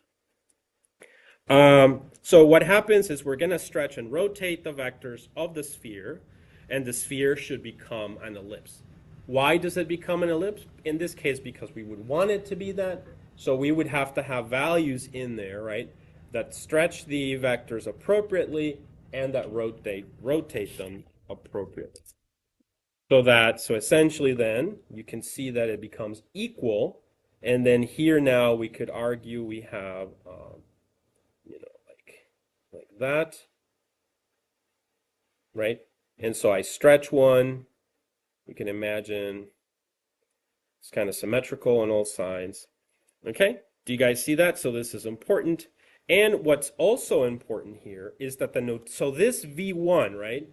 So what happens is we're going to stretch and rotate the vectors of the sphere, and the sphere should become an ellipse. Why does it become an ellipse? In this case, because we would want it to be that. So we would have to have values in there, right, that stretch the vectors appropriately and that rotate them appropriately. So essentially then you can see that it becomes equal, and then here now we could argue we have like that, right? And so I stretch one. We can imagine It's kind of symmetrical on all sides. Okay, do you guys see that? So this is important. And what's also important here is that the note, so this V1, right,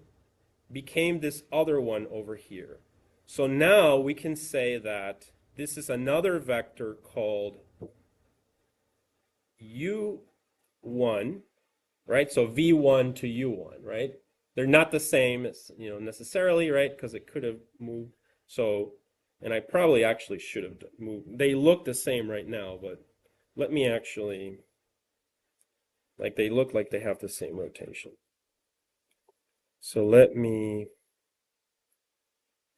became this other one over here. So now we can say that this is another vector called U1, right? So V1 to U1, right? They're not the same, necessarily, right? Because it could have moved. So, and I probably actually should have moved. They look the same right now, but let me actually, like they look like they have the same rotation. So let me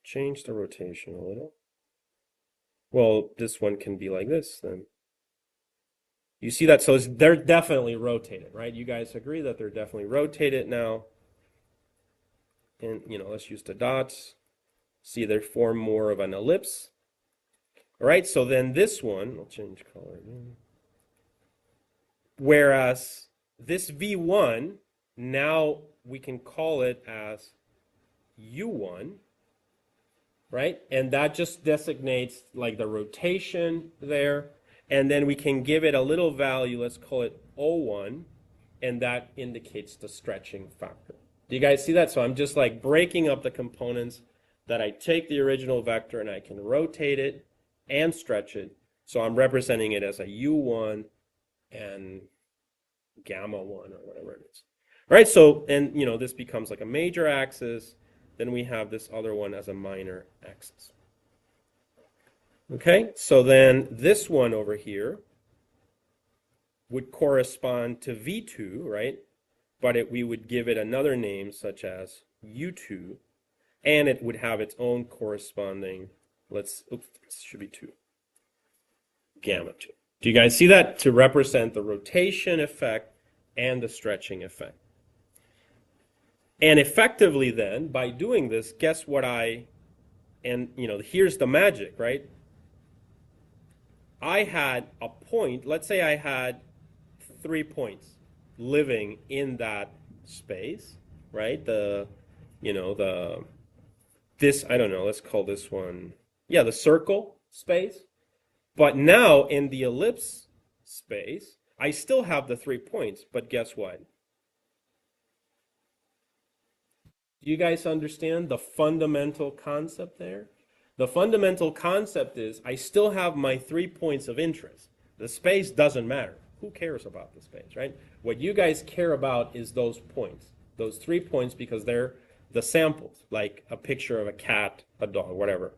change the rotation a little. Well, this one can be like this then. You see that? So they're definitely rotated, right? You guys agree that they're definitely rotated now. And, let's use the dots. See, they form more of an ellipse. All right, so then this one, I'll change color again. Whereas this V1, now we can call it as U1, right? And that just designates like the rotation there. And then we can give it a little value, let's call it O1, and that indicates the stretching factor. Do you guys see that? So I'm just like breaking up the components that I take the original vector and I can rotate it and stretch it. So I'm representing it as a U1 and gamma 1 or whatever it is. All right, so, and this becomes like a major axis. Then we have this other one as a minor axis. Okay, so then this one over here would correspond to V2, right? But we would give it another name such as U2, and it would have its own corresponding, this should be 2, gamma 2. Do you guys see that? To represent the rotation effect and the stretching effect. And effectively then, by doing this, guess what here's the magic, right? I had a point, let's say I had 3 points living in that space, right? I don't know, let's call this one, the circle space. But now in the ellipse space, I still have the 3 points, but guess what? Do you guys understand the fundamental concept there? The fundamental concept is I still have my 3 points of interest. The space doesn't matter. Who cares about the space, right? What you guys care about is those points, those 3 points, because they're the samples, like a picture of a cat, a dog, whatever.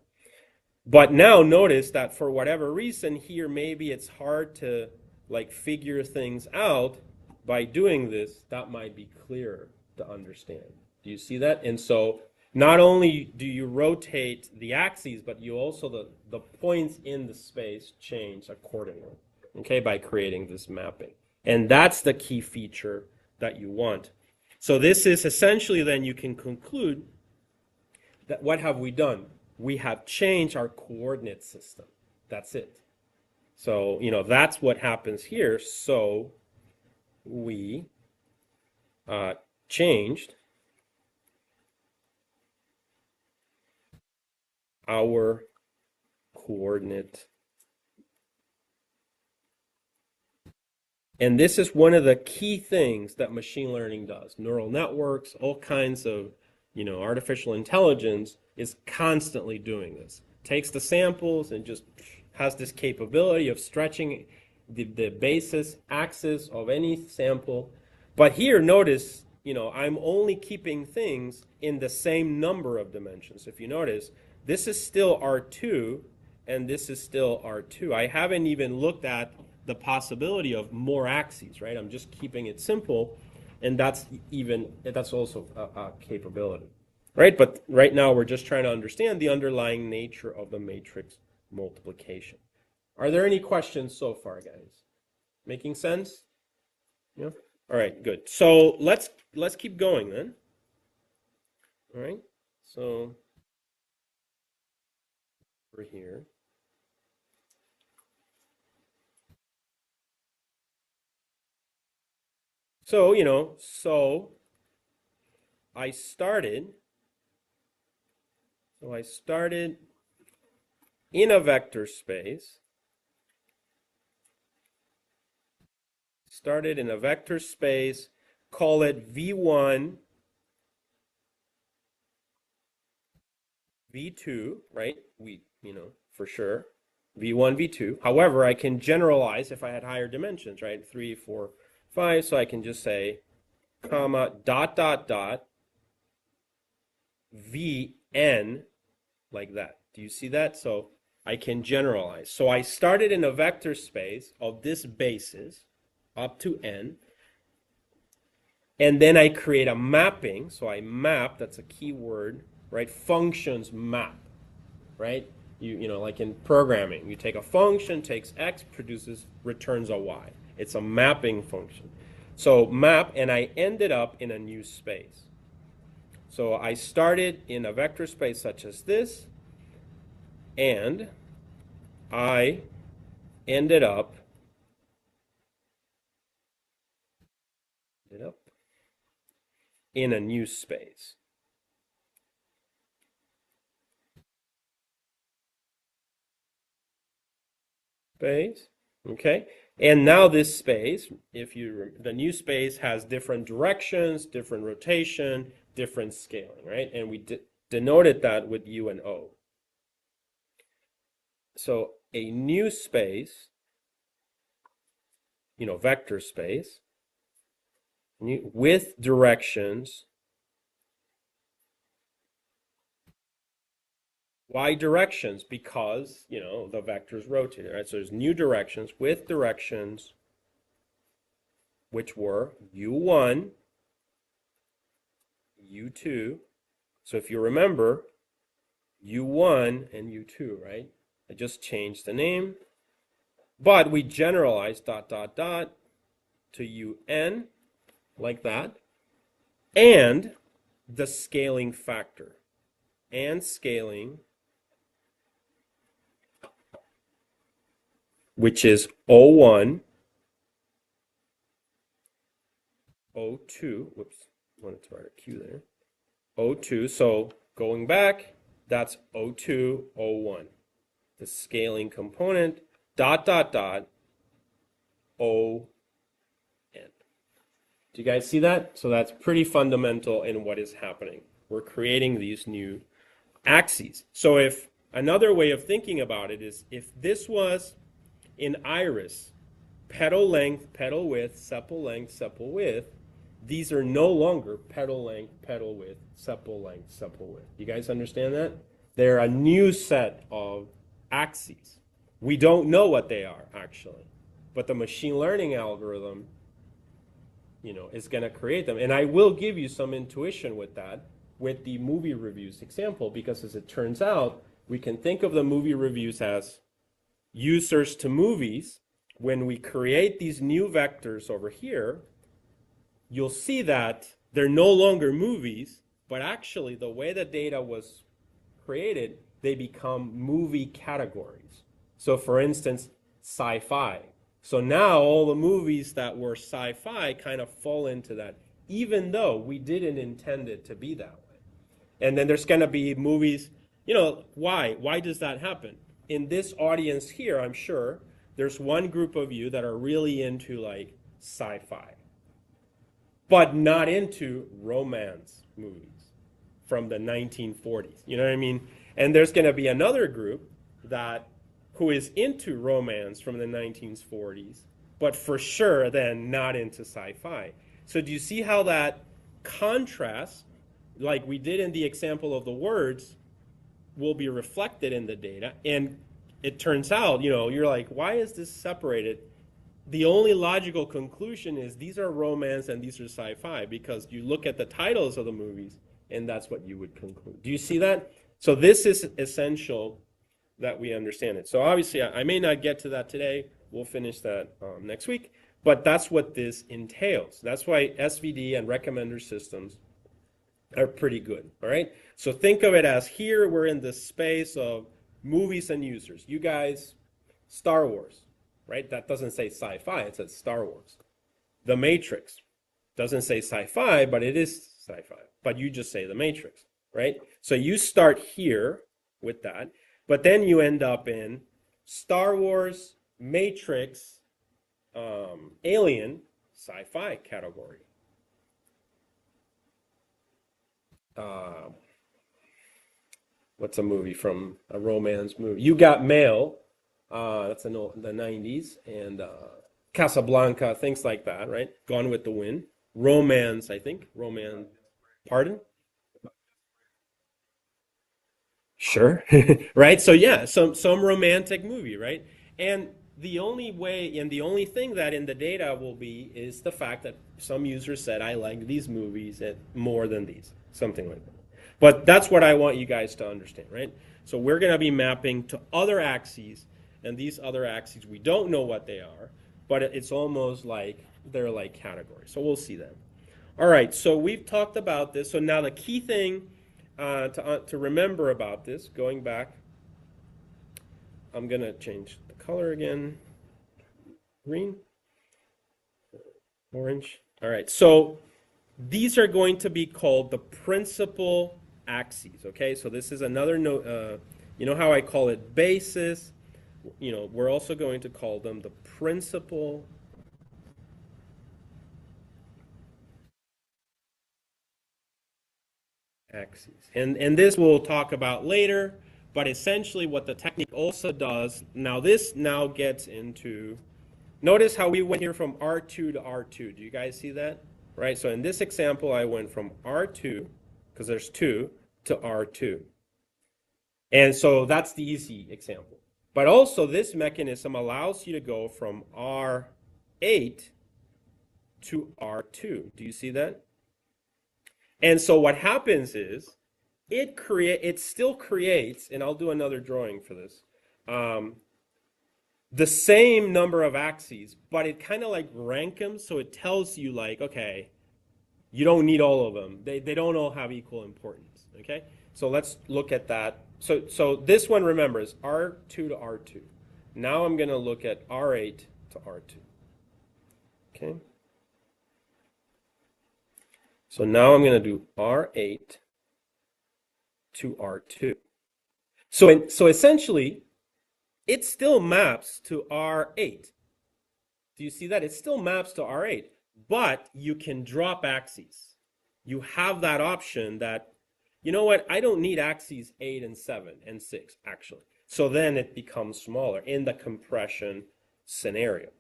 But now notice that for whatever reason here, maybe it's hard to like figure things out. By doing this, that might be clearer to understand. Do you see that? And so not only do you rotate the axes, but you also, the points in the space change accordingly, okay, by creating this mapping. And that's the key feature that you want. So this is essentially, then you can conclude that what have we done? We have changed our coordinate system. That's it. So, that's what happens here. So we changed our coordinate. And this is one of the key things that machine learning does. Neural networks, all kinds of, artificial intelligence is constantly doing this. Takes the samples and just has this capability of stretching the basis axis of any sample. But here, notice, I'm only keeping things in the same number of dimensions. If you notice, this is still R2 and this is still R2. I haven't even looked at the possibility of more axes, right? I'm just keeping it simple, and that's also a capability, right? But right now we're just trying to understand the underlying nature of the matrix multiplication. Are there any questions so far, guys? Making sense? Yeah. All right, good. So let's keep going then. All right. So over here. So, I started in a vector space. Started in a vector space, call it V1, V2, right? For sure, V1, V2. However, I can generalize if I had higher dimensions, right? 3, 4, 5. So I can just say, comma, dot, dot, dot, Vn, like that. Do you see that? So I can generalize. So I started in a vector space of this basis up to n, and then I create a mapping. So I map, that's a key word, right? Functions map, right? Like in programming, you take a function, takes x, returns a y. It's a mapping function. So map, and I ended up in a new space. So I started in a vector space such as this, and I ended up in a new space. Okay? And now this space, the new space has different directions, different rotation, different scaling, right? And we denoted that with U and O. So a new space, vector space, with directions. Why directions? Because, the vectors rotate, right? So there's new directions with directions, which were U1, U2. So if you remember, U1 and U2, right? I just changed the name. But we generalized dot, dot, dot to UN, like that. And the scaling factor. And scaling, which is O1, O2, whoops, wanted to write a Q there, O2, so going back, that's O2, O1, the scaling component, dot, dot, dot, O, N. Do you guys see that? So that's pretty fundamental in what is happening. We're creating these new axes. So if another way of thinking about it is, if this was in iris, petal length, petal width, sepal length, sepal width, these are no longer petal length, petal width, sepal length, sepal width. You guys understand that? They're a new set of axes. We don't know what they are, actually. But the machine learning algorithm, is going to create them. And I will give you some intuition with that, with the movie reviews example, because as it turns out, we can think of the movie reviews as users to movies. When we create these new vectors over here, you'll see that they're no longer movies, but actually the way the data was created, they become movie categories. So for instance, sci-fi. So now all the movies that were sci-fi kind of fall into that, even though we didn't intend it to be that way. And then there's going to be movies, why? Why does that happen? In this audience here, I'm sure, there's one group of you that are really into like sci-fi, but not into romance movies from the 1940s. You know what I mean? And there's going to be another group who is into romance from the 1940s, but for sure then not into sci-fi. So do you see how that contrast, like we did in the example of the words, will be reflected in the data? And it turns out, you're like, why is this separated? The only logical conclusion is these are romance and these are sci-fi, because you look at the titles of the movies and that's what you would conclude. Do you see that? So this is essential that we understand it. So obviously I may not get to that today. We'll finish that next week. But that's what this entails. That's why SVD and recommender systems are pretty good. All right. So think of it as, here we're in the space of movies and users. You guys, Star Wars, right? That doesn't say sci-fi, it says Star Wars. The Matrix doesn't say sci-fi, but it is sci-fi. But you just say the Matrix, right? So you start here with that. But then you end up in Star Wars, Matrix, Alien, sci-fi category. What's a movie from a romance movie? You Got Mail. That's in the 90s. And Casablanca, things like that, right? Gone with the Wind. Romance, I think. Romance. Pardon? Sure. Right? So yeah, some romantic movie, right? And the only way and the only thing that in the data will be is the fact that some users said I like these movies more than these, something like that. But that's what I want you guys to understand, right? So we're going to be mapping to other axes, and these other axes we don't know what they are, but it's almost like they're like categories. So we'll see them. All right, so we've talked about this. So now the key thing to remember about this, going back, I'm going to change the color again. Green, orange. All right, so these are going to be called the principal axes, okay? So this is another note. You know how I call it basis? You know, we're also going to call them the principal axes. And this we'll talk about later, but essentially what the technique also does, now this now gets into, notice how we went here from R2 to R2. Do you guys see that? Right, so in this example, I went from R2, because there's 2, to R2. And so that's the easy example. But also this mechanism allows you to go from R8 to R2. Do you see that? And so what happens is it still creates, and I'll do another drawing for this, the same number of axes, but it kind of like rank them, so it tells you like, okay, you don't need all of them. They don't all have equal importance, okay? So let's look at that. So this one, remember, is R2 to R2. Now I'm going to look at R8 to R2, okay? So now I'm going to do R8 to R2. So essentially, it still maps to R8. Do you see that? It still maps to R8, but you can drop axes. You have that option that, you know what, I don't need axes 8 and 7 and 6, actually. So then it becomes smaller in the compression scenario.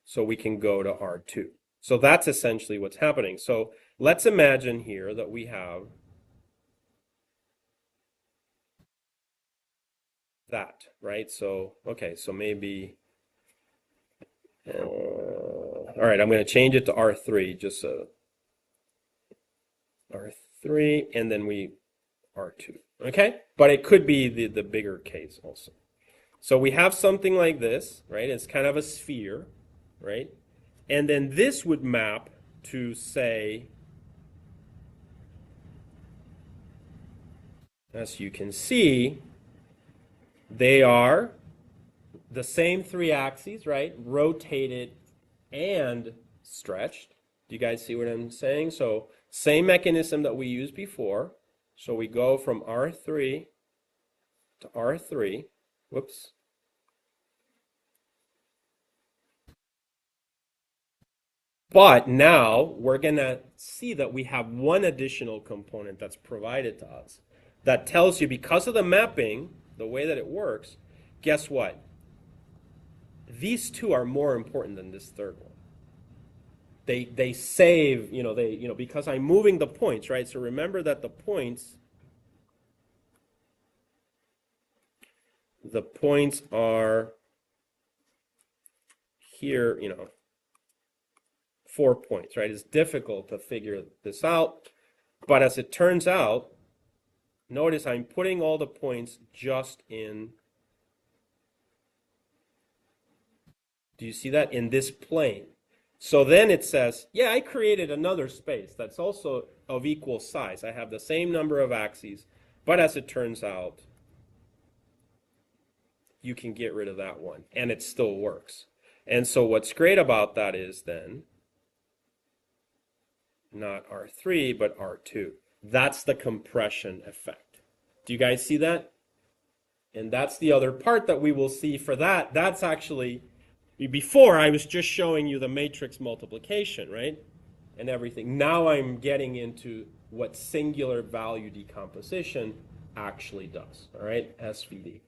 So we can go to R2. So that's essentially what's happening. So let's imagine here that we have that, right? So, okay, so maybe, all right, I'm going to change it to R3, just so R3, and then we R2, okay? But it could be the bigger case also. So we have something like this, right? It's kind of a sphere, right? And then this would map to, say, as you can see, they are the same three axes, right? Rotated and stretched. Do you guys see what I'm saying? So same mechanism that we used before. So we go from R3 to R3. Whoops. But now we're going to see that we have one additional component that's provided to us that tells you, because of the mapping, the way that it works, guess what? These two are more important than this third one. They save, because I'm moving the points, right? So remember that the points are here, 4 points, right? It's difficult to figure this out, but as it turns out, notice I'm putting all the points just in, do you see that? In this plane. So then it says, yeah, I created another space that's also of equal size. I have the same number of axes, but as it turns out, you can get rid of that one, and it still works. And so what's great about that is then, not R3, but R2. That's the compression effect. Do you guys see that? And that's the other part that we will see for that. That's actually, before I was just showing you the matrix multiplication, right? And everything. Now I'm getting into what singular value decomposition actually does, all right? SVD.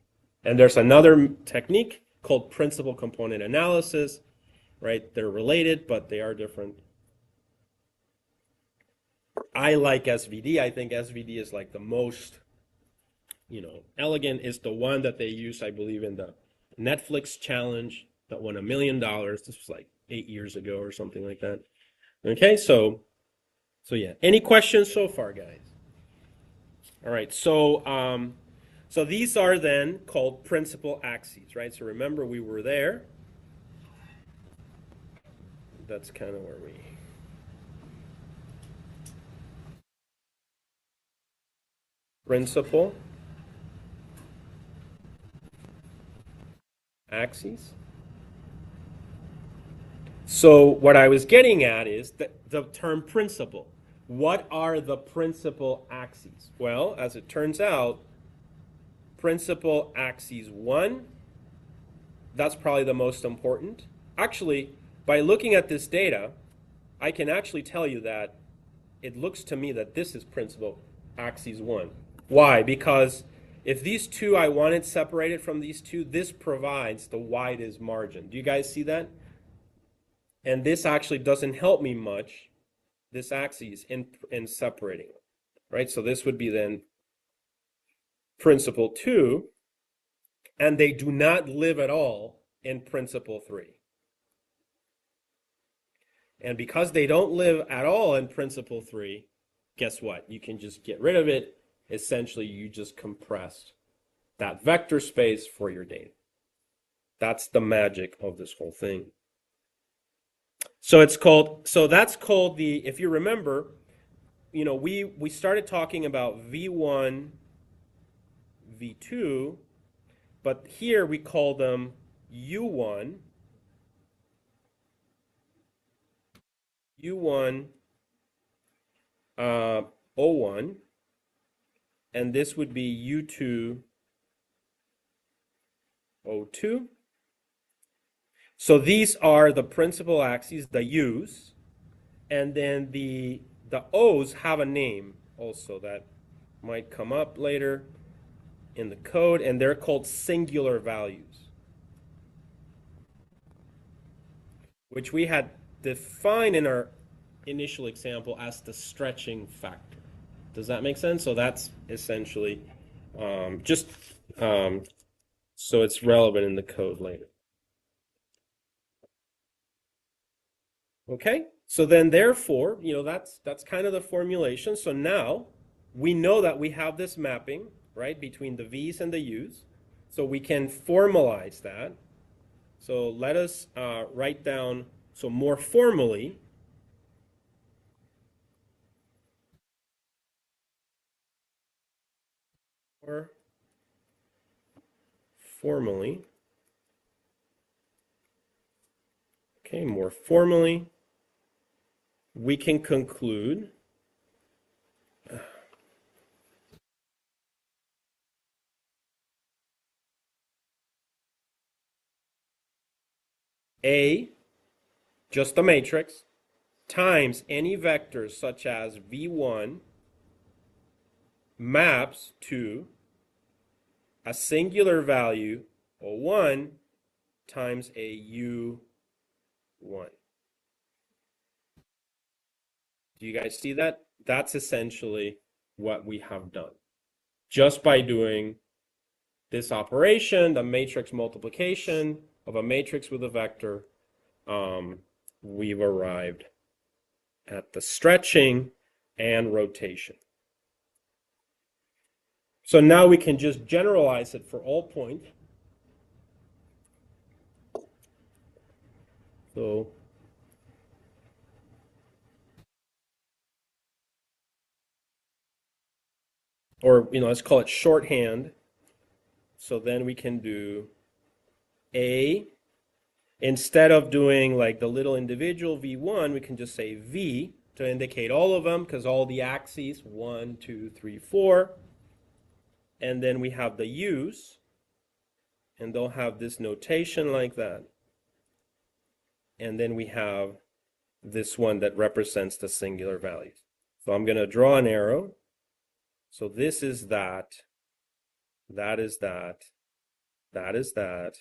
And there's another technique called principal component analysis, right? They're related, but they are different. I like SVD. I think SVD is like the most, elegant. Is the one that they use, I believe, in the Netflix challenge that won $1 million. This was like 8 years ago or something like that. Okay, so yeah. Any questions so far, guys? All right, so these are then called principal axes, right? So remember we were there. That's kind of where we... Principal axes. So what I was getting at is the term principal. What are the principal axes? Well, as it turns out, principal axis 1, that's probably the most important. Actually, by looking at this data, I can actually tell you that it looks to me that this is principal axis 1. Why? Because if these two I wanted separated from these two, this provides the widest margin. Do you guys see that? And this actually doesn't help me much, this axis, in separating them, right? So this would be then principle 2, and they do not live at all in principle 3. And because they don't live at all in principle 3, guess what? You can just get rid of it. Essentially, you just compressed that vector space for your data. That's the magic of this whole thing. So that's called the, if you remember, we started talking about V1, V2, but here we call them U1, O1, and this would be U2, O2. So these are the principal axes, the U's, and then the O's have a name also that might come up later in the code, and they're called singular values, which we had defined in our initial example as the stretching factor. Does that make sense? So that's essentially so it's relevant in the code later. Okay, so then therefore, that's kind of the formulation. So now we know that we have this mapping, right, between the V's and the U's. So we can formalize that. So let us write down, so more formally, okay, more formally, we can conclude A, just the matrix, times any vectors such as V1 maps to a singular value, O1, times a U1. Do you guys see that? That's essentially what we have done. Just by doing this operation, the matrix multiplication of a matrix with a vector, we've arrived at the stretching and rotation. So now we can just generalize it for all points. So or let's call it shorthand. So then we can do A, instead of doing like the little individual V1, we can just say V to indicate all of them, because all the axes, 1, 2, 3, 4. And then we have the U's. and they'll have this notation like that. And then we have this one that represents the singular values. So I'm going to draw an arrow. So this is that, that is that, that is that,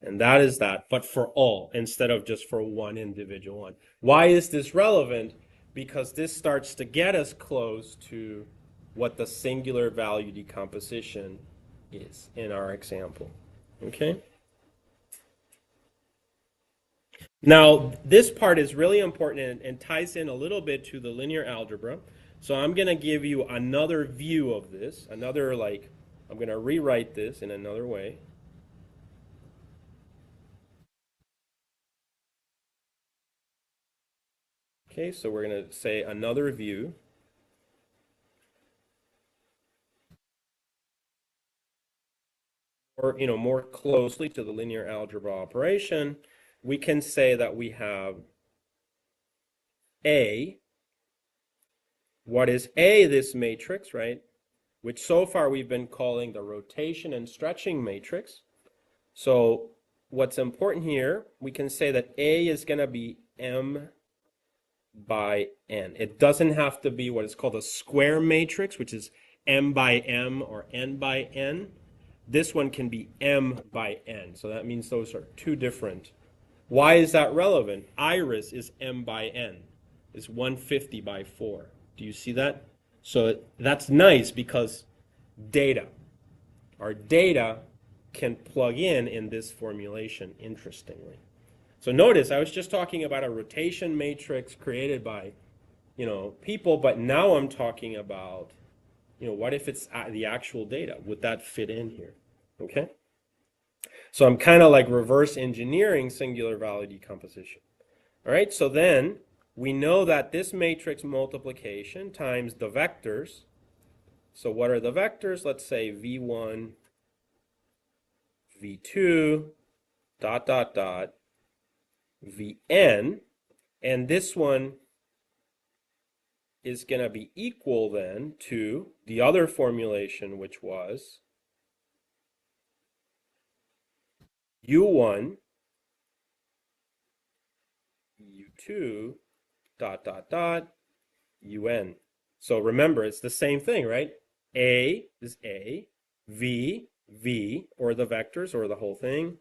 and that is that, but for all instead of just for one individual one. Why is this relevant? Because this starts to get us close to what the singular value decomposition is in our example. Okay? Now, this part is really important and ties in a little bit to the linear algebra. So I'm going to give you another view of this, I'm going to rewrite this in another way. Okay, so we're going to say another view. Or, more closely to the linear algebra operation, we can say that we have A. What is A? This matrix, right? Which so far we've been calling the rotation and stretching matrix. So what's important here, we can say that A is going to be M by N. It doesn't have to be what is called a square matrix, which is M by M or N by N. This one can be M by N. So that means those are two different. Why is that relevant? Iris is M by N. It's 150 by 4. Do you see that? So that's nice because our data can plug in this formulation, interestingly. So notice I was just talking about a rotation matrix created by, people, but now I'm talking about, what if it's the actual data? Would that fit in here? Okay? So I'm kind of like reverse engineering singular value decomposition. All right, so then we know that this matrix multiplication times the vectors. So what are the vectors? Let's say V1, V2, dot, dot, dot, Vn. And this one is going to be equal then to the other formulation, which was U1, U2, dot, dot, dot, UN. So remember, it's the same thing, right? A is A, V, V, or the vectors, or the whole thing.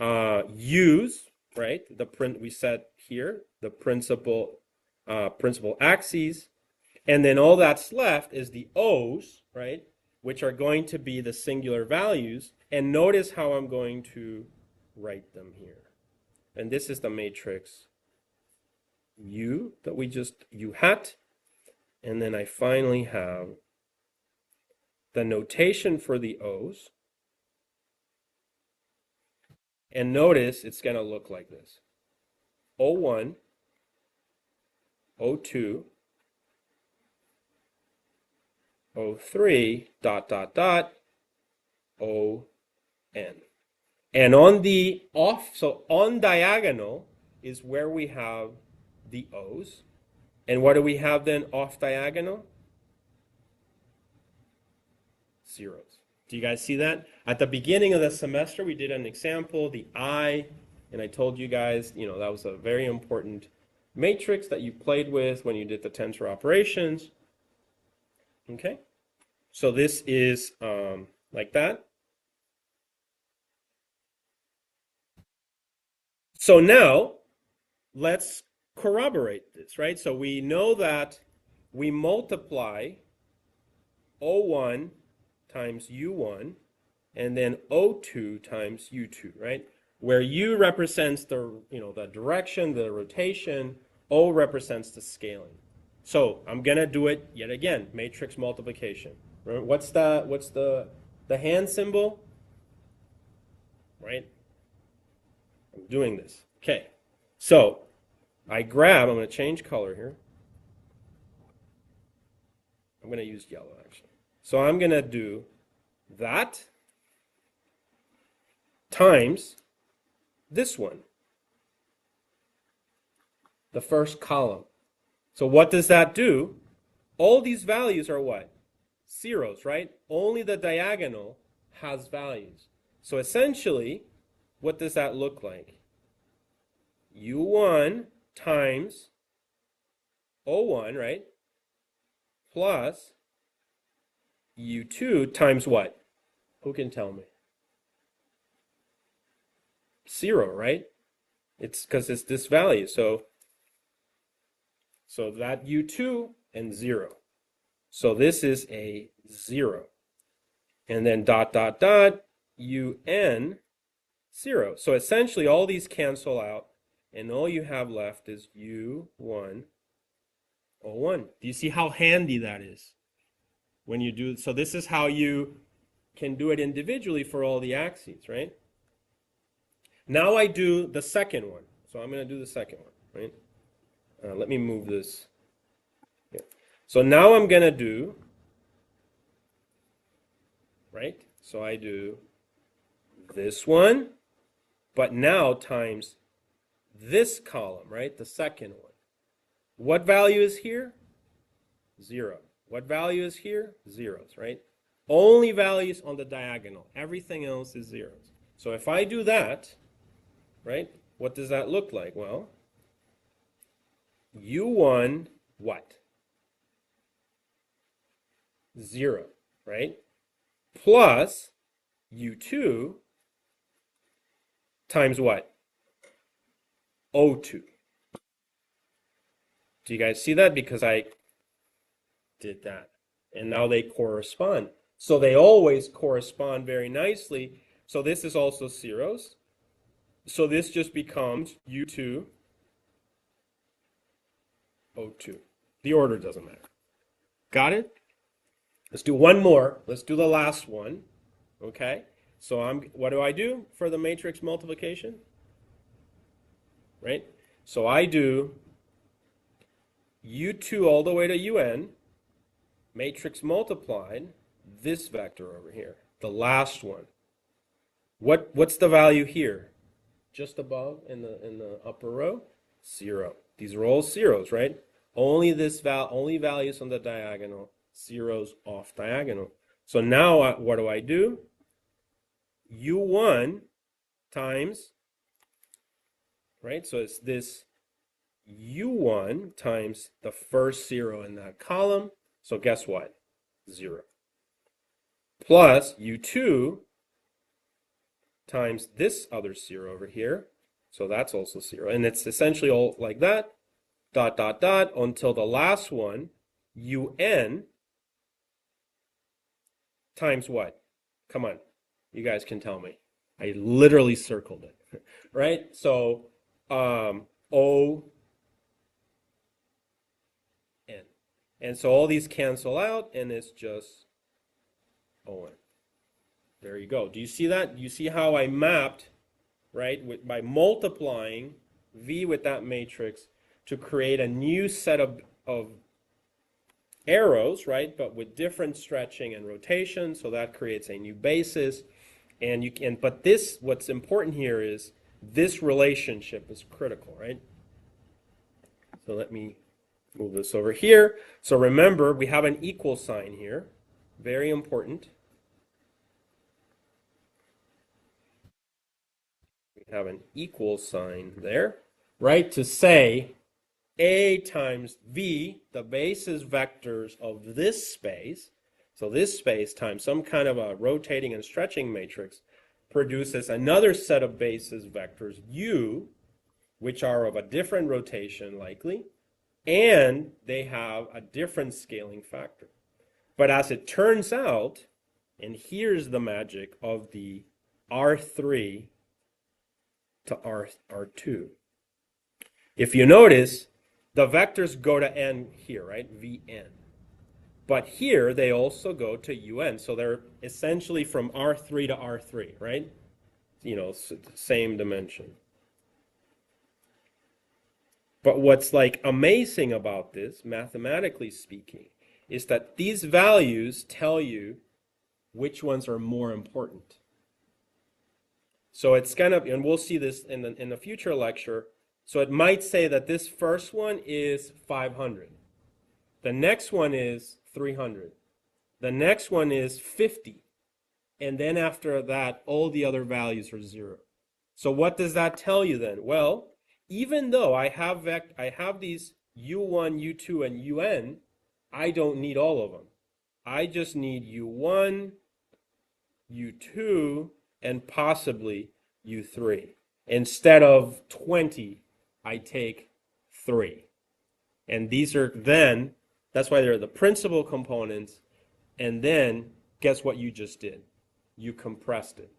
U's, right? The print we set here, the principal axes. And then all that's left is the O's, right? Which are going to be the singular values. And notice how I'm going to write them here. And this is the matrix U that we just, U hat. And then I finally have the notation for the O's. And notice it's going to look like this. O1, O2, O3, dot, dot, dot, O, N. And on the on diagonal is where we have the O's. And what do we have then off diagonal? Zeros. Do you guys see that? At the beginning of the semester, we did an example, the I, and I told you guys, that was a very important matrix that you played with when you did the tensor operations. Okay? So this is like that. So now, let's corroborate this, right? So we know that we multiply O1 times U1 and then O2 times U2, right? Where U represents the direction, the rotation, O represents the scaling. So I'm gonna do it yet again, matrix multiplication. Remember, what's the hand symbol? Right? I'm doing this. Okay. So I'm gonna change color here. I'm gonna use yellow actually. So I'm gonna do that times this one, the first column. So what does that do? All these values are what? Zeros, right? Only the diagonal has values. So essentially, what does that look like? U1 times O1, right? Plus U2 times what? Who can tell me? 0, right? It's because it's this value. So that U2 and 0. So this is a 0. And then dot, dot, dot, UN 0. So essentially all these cancel out, and all you have left is U1, O1. Do you see how handy that is? When you do, so this is how you can do it individually for all the axes, right? Now I do the second one. So I'm going to do the second one, right? Let me move this. Yeah. So now I'm going to do, right? So I do this one, but now times this column, right? The second one. What value is here? 0. What value is here? Zeros, right? Only values on the diagonal. Everything else is zeros. So if I do that, right, what does that look like? Well, U1, what? 0, right? Plus U2 times what? O2. Do you guys see that? Because I did that. And now they correspond. So they always correspond very nicely. So this is also zeros. So this just becomes U2, O2. The order doesn't matter. Got it? Let's do one more. Let's do the last one. Okay? So what do I do for the matrix multiplication? Right? So I do U2 all the way to UN, matrix multiplied, this vector over here, the last one. What's the value here? Just above in the upper row? 0. These are all zeros, right? Only values on the diagonal, zeros off diagonal. So now what do I do? U1 times, right? So it's this U1 times the first 0 in that column. So guess what? 0. Plus U2 times this other 0 over here. So that's also 0. And it's essentially all like that. Dot, dot, dot, until the last one, UN times what? Come on. You guys can tell me. I literally circled it. Right? So O N. And so all these cancel out, and it's just O N. There you go. Do you see that? Do you see how I mapped, right, by multiplying V with that matrix to create a new set of arrows, right, but with different stretching and rotation, so that creates a new basis. And you can, but this, what's important here is this relationship is critical, right? So let me move this over here. So remember, we have an equal sign here. Very important. We have an equal sign there, right? To say A times V, the basis vectors of this space, so this space times some kind of a rotating and stretching matrix, produces another set of basis vectors, U, which are of a different rotation likely, and they have a different scaling factor. But as it turns out, and here's the magic of the R3 to R2. If you notice, the vectors go to n here, right? Vn. But here they also go to un. So they're essentially from R3 to R3, right? You know, same dimension. But what's like amazing about this, mathematically speaking, is that these values tell you which ones are more important. So it's kind of, and we'll see this in the future lecture. So it might say that this first one is 500. The next one is 300. The next one is 50. And then after that, all the other values are 0. So what does that tell you then? Well, even though I have these u1, u2, and un, I don't need all of them. I just need u1, u2, and possibly u3. Instead of 20, I take 3. And these are then, that's why they're the principal components. And then, guess what you just did? You compressed it.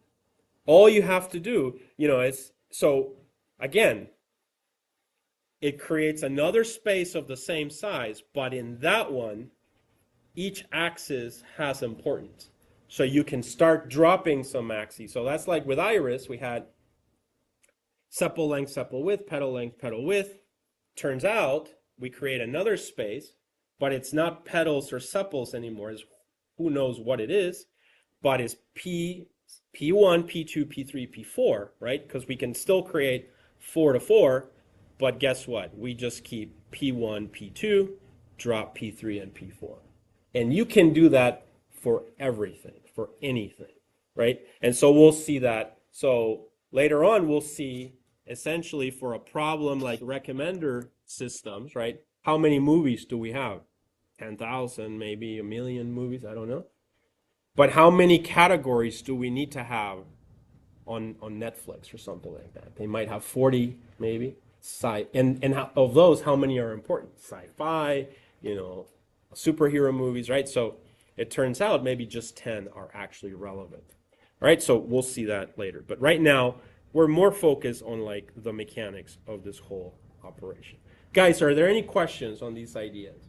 All you have to do, is, so again, it creates another space of the same size, but in that one, each axis has importance. So you can start dropping some axes. So that's like with iris, we had sepal length, sepal width, petal length, petal width. Turns out we create another space, but it's not petals or sepals anymore. It's who knows what it is, but it's P1, P2, P3, P4, right? Because we can still create 4 to 4, but guess what? We just keep P1, P2, drop P3 and P4. And you can do that for everything, for anything, right? And so we'll see that. So later on, we'll see essentially for a problem like recommender systems, right? How many movies do we have? 10,000, maybe a million movies, I don't know. But how many categories do we need to have on Netflix or something like that? They might have 40, maybe. And of those, how many are important? Sci-fi, superhero movies, right? So it turns out maybe just 10 are actually relevant. All right, so we'll see that later. But right now, we're more focused on like the mechanics of this whole operation. Guys, are there any questions on these ideas?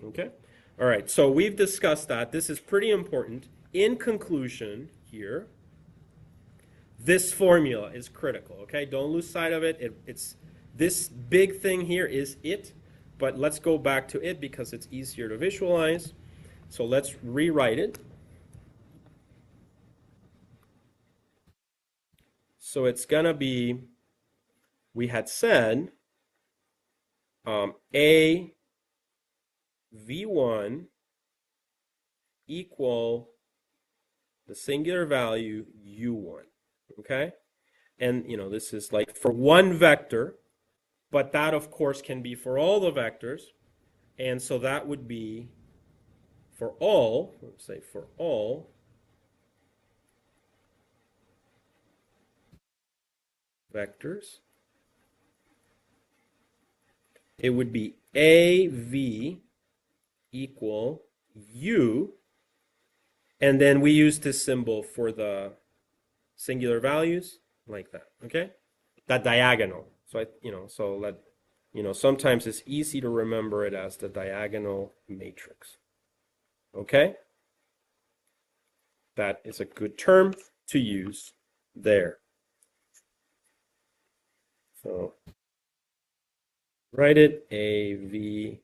Okay. All right, so we've discussed that. This is pretty important. In conclusion here, this formula is critical, okay? Don't lose sight of it. It's this big thing here is it, but let's go back to it because it's easier to visualize. So let's rewrite it. So it's going to be, we had said A V1 equal the singular value U1, okay? And, this is like for one vector, but that, of course, can be for all the vectors. And so that would be for all, let's say for all vectors, it would be AV equal U, and then we use this symbol for the singular values like that, okay? That diagonal. So sometimes it's easy to remember it as the diagonal matrix. Okay? That is a good term to use there. So write it AV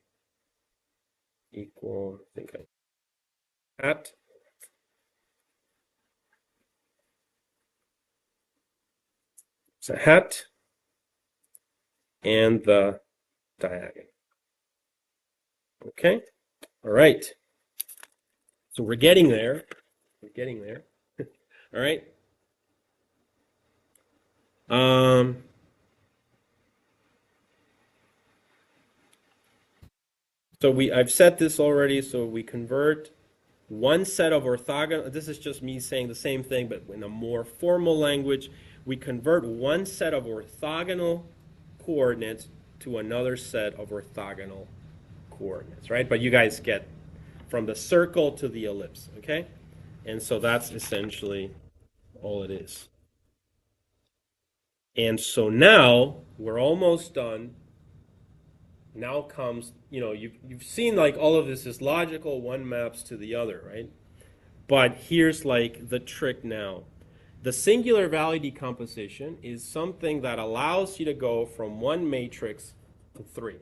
equal, I think at it's a hat and the diagonal. Okay? All right. So we're getting there. We're getting there. All right. So I've said this already, so we convert one set of orthogonal, this is just me saying the same thing, but in a more formal language, we convert one set of orthogonal coordinates to another set of orthogonal coordinates, right? But you guys get from the circle to the ellipse, okay? And so that's essentially all it is. And so now we're almost done. Now comes, you've seen like all of this is logical, one maps to the other, right? But here's like the trick now. The singular value decomposition is something that allows you to go from one matrix to 3.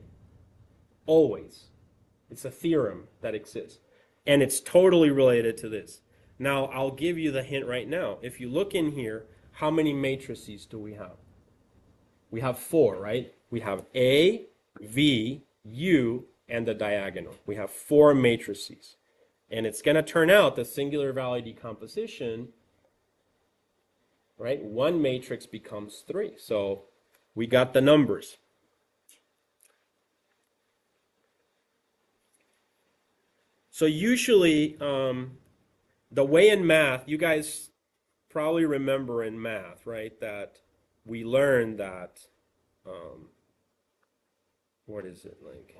Always. It's a theorem that exists. And it's totally related to this. Now, I'll give you the hint right now. If you look in here, how many matrices do we have? We have 4, right? We have A, V, U, and the diagonal. We have 4 matrices. And it's going to turn out the singular value decomposition, right? One matrix becomes 3. So we got the numbers. So usually, the way in math, you guys probably remember in math, right, that we learned that, what is it like?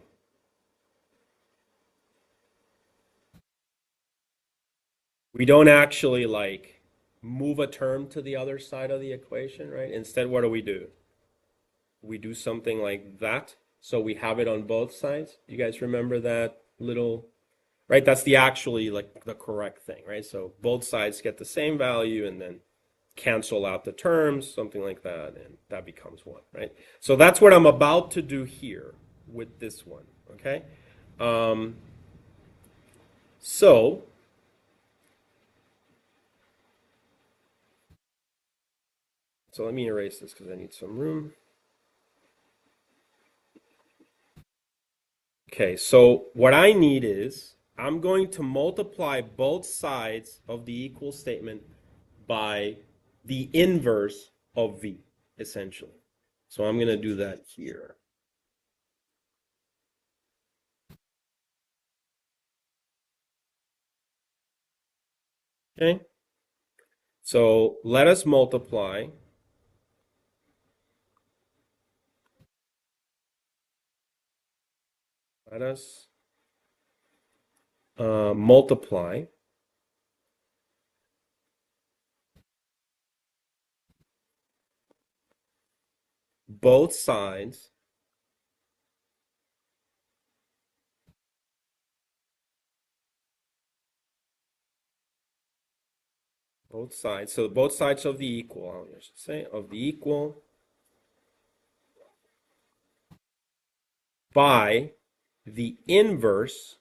We don't actually like move a term to the other side of the equation, right? Instead, what do? We do something like that. So we have it on both sides. You guys remember that little, right? That's the actually like the correct thing, right? So both sides get the same value and then cancel out the terms, something like that, and that becomes 1, right? So that's what I'm about to do here with this one, okay? So let me erase this because I need some room. Okay, so what I need is I'm going to multiply both sides of the equal statement by the inverse of V, essentially. So I'm going to do that here. Okay, so let us multiply. Let us multiply both sides so both sides of the equal, I should say, of the equal by the inverse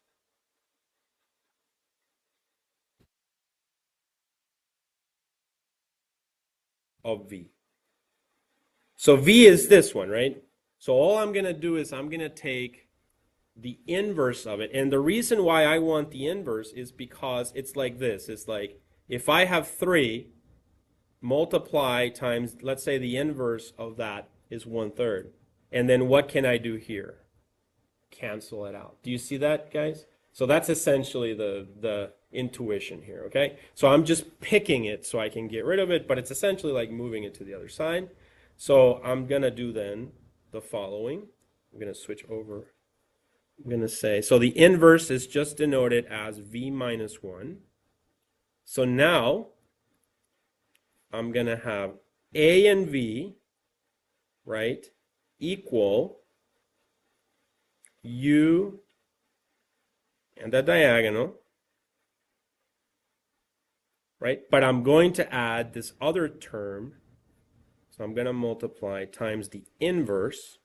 of V. So V is this one, right? So all I'm going to do is I'm going to take the inverse of it. And the reason why I want the inverse is because it's like this. It's like if I have 3, multiply times, let's say the inverse of that is 1/3. And then what can I do here? Cancel it out. Do you see that, guys? So that's essentially the intuition here, okay? So I'm just picking it so I can get rid of it, but it's essentially like moving it to the other side. So I'm going to do then the following. I'm going to switch over. I'm going to say, so the inverse is just denoted as V minus 1. So now I'm going to have A and V, right, equal U and the diagonal, right? But I'm going to add this other term. So I'm going to multiply times the inverse.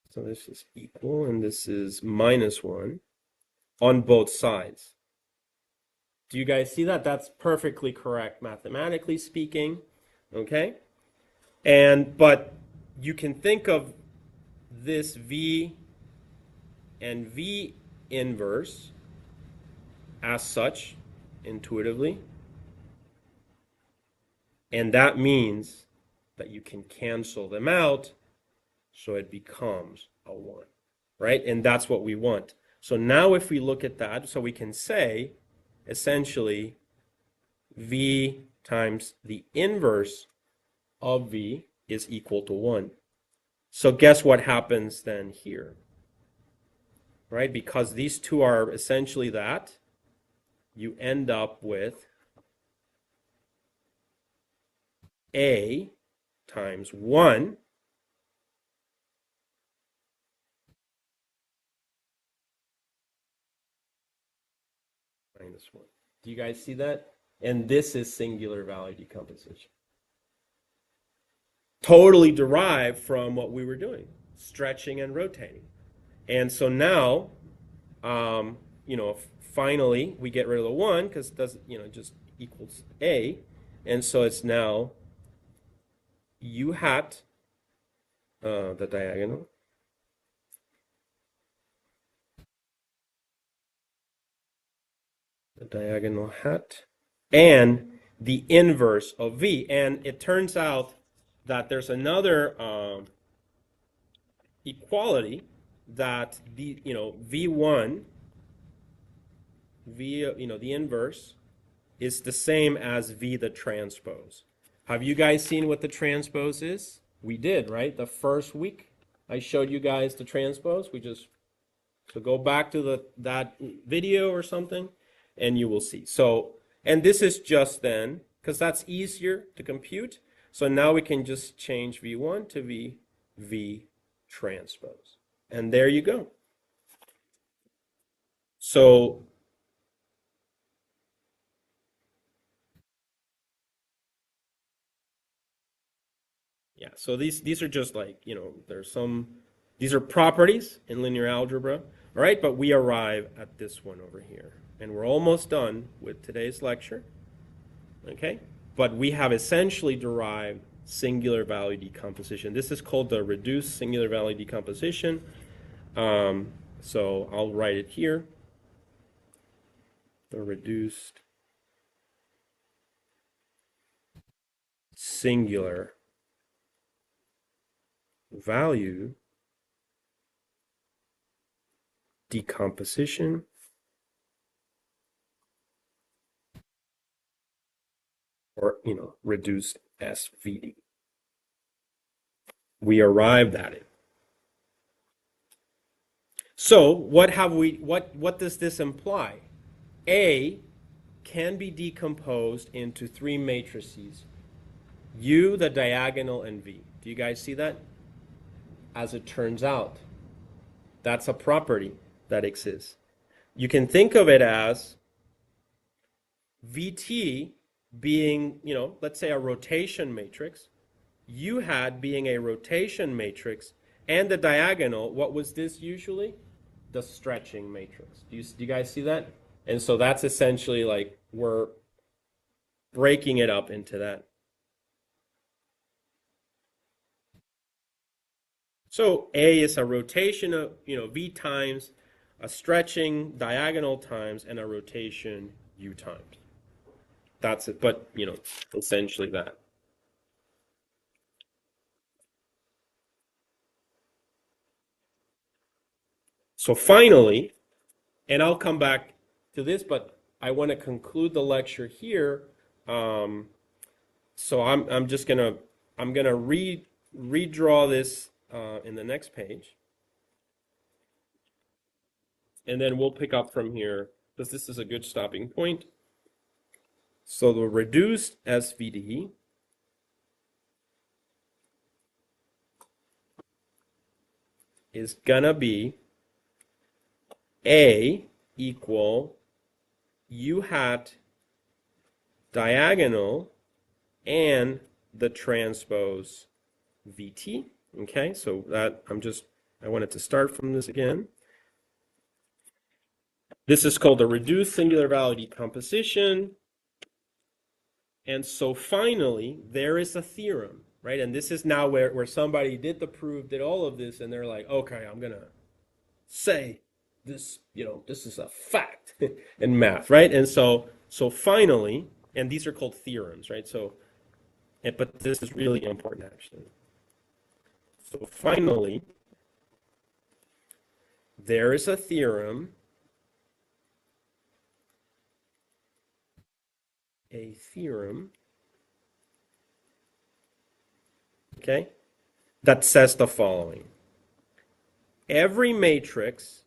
So this is equal and this is minus 1 on both sides. Do you guys see that? That's perfectly correct mathematically speaking, okay? But you can think of this V and V inverse as such intuitively. And that means that you can cancel them out so it becomes a 1, right? And that's what we want. So now if we look at that, so we can say essentially V times the inverse of V is equal to 1. So guess what happens then here? Right? Because these two are essentially that, you end up with A times 1 minus 1. Do you guys see that? And this is singular value decomposition. Totally derived from what we were doing, stretching and rotating. And so now, finally we get rid of the 1 because it doesn't, just equals A. And so it's now U hat, the diagonal. The diagonal hat, and the inverse of V. And it turns out that there's another equality that the V1 V the inverse is the same as V the transpose. Have you guys seen what the transpose is? We did, right? The first week I showed you guys the transpose. So go back to that video or something and you will see. So, and this is just then, because that's easier to compute. So now we can just change V1 to V transpose. And there you go. So yeah, so these are just like, these are properties in linear algebra, all right? But we arrive at this one over here. And we're almost done with today's lecture, okay? But we have essentially derived singular value decomposition. This is called the reduced singular value decomposition. So I'll write it here. The reduced singular value decomposition, or reduced SVD. We arrived at it. So what does this imply? A can be decomposed into three matrices: U, the diagonal, and V. Do you guys see that? As it turns out, that's a property that exists. You can think of it as VT being, let's say a rotation matrix, U hat being a rotation matrix, and the diagonal, what was this usually? The stretching matrix. Do you guys see that? And so that's essentially like we're breaking it up into that. So A is a rotation of, V times, a stretching diagonal times, and a rotation U times. That's it, but, essentially that. So finally, and I'll come back to this, but I want to conclude the lecture here. So I'm just gonna redraw this in the next page, and then we'll pick up from here because this is a good stopping point. So the reduced SVD is gonna be A equal U hat diagonal and the transpose VT. Okay, so that I wanted to start from this again. This is called the reduced singular value decomposition. And so finally, there is a theorem, right? And this is now where somebody did the proof, did all of this, and they're like, okay, I'm gonna say this, this is a fact in math, right? And so finally, and these are called theorems, right? But this is really important actually. So finally, there is a theorem, okay, that says the following. Every matrix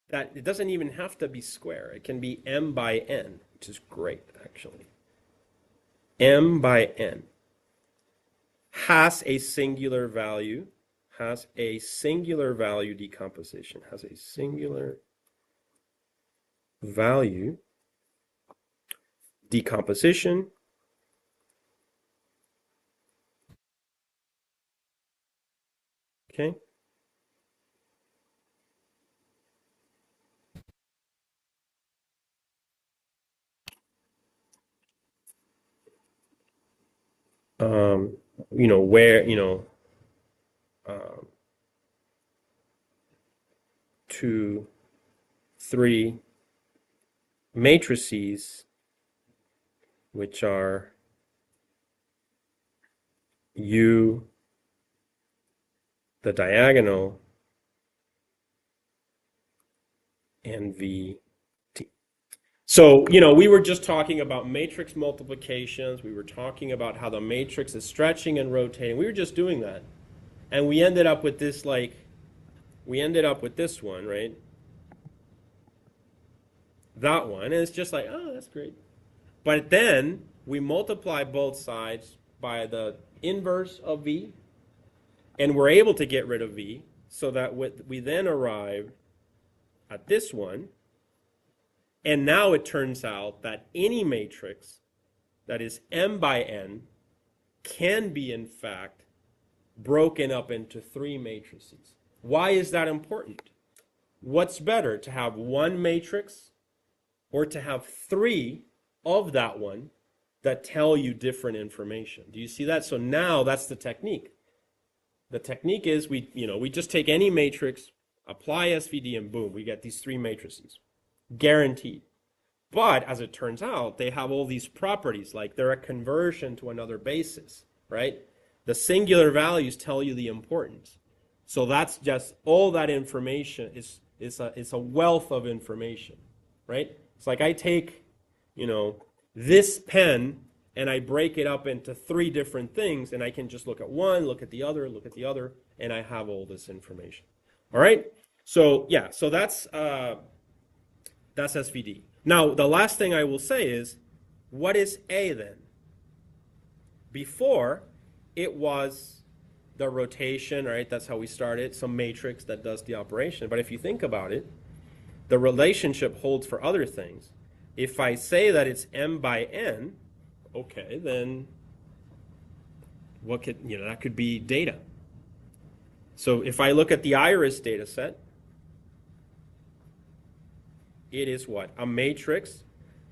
that it doesn't even have to be square. It can be m by n, which is great actually. M by n has a singular value, decomposition, has a singular value decomposition. Okay. you know, where, you know, 2, 3 matrices, which are U, the diagonal, and V, T. So, you know, we were just talking about matrix multiplications. We were talking about how the matrix is stretching and rotating. We were just doing that. And we ended up with this, like, we ended up with this one, right? That one. And it's just like, oh, that's great. But then we multiply both sides by the inverse of V, and we're able to get rid of V, so that we then arrive at this one. And now it turns out that any matrix that is m by n can be, in fact, broken up into 3 matrices. Why is that important? What's better, to have one matrix or to have 3 of that one that tell you different information? Do you see that? So now that's the technique. The technique is we just take any matrix, apply SVD, and boom, we get these 3 matrices. Guaranteed. But as it turns out, they have all these properties, like they're a conversion to another basis, right? The singular values tell you the importance. So that's just all that information is a wealth of information, right? It's like I take, you know, this pen and I break it up into 3 different things, and I can just look at one, look at the other, and I have all this information. All right? So yeah, so that's SVD. Now, the last thing I will say is, what is A then? Before, it was the rotation, right? That's how we started, some matrix that does the operation. But if you think about it, the relationship holds for other things. If I say that it's m by n, okay, then what could, you know, that could be data. So if I look at the iris data set, it is what? A matrix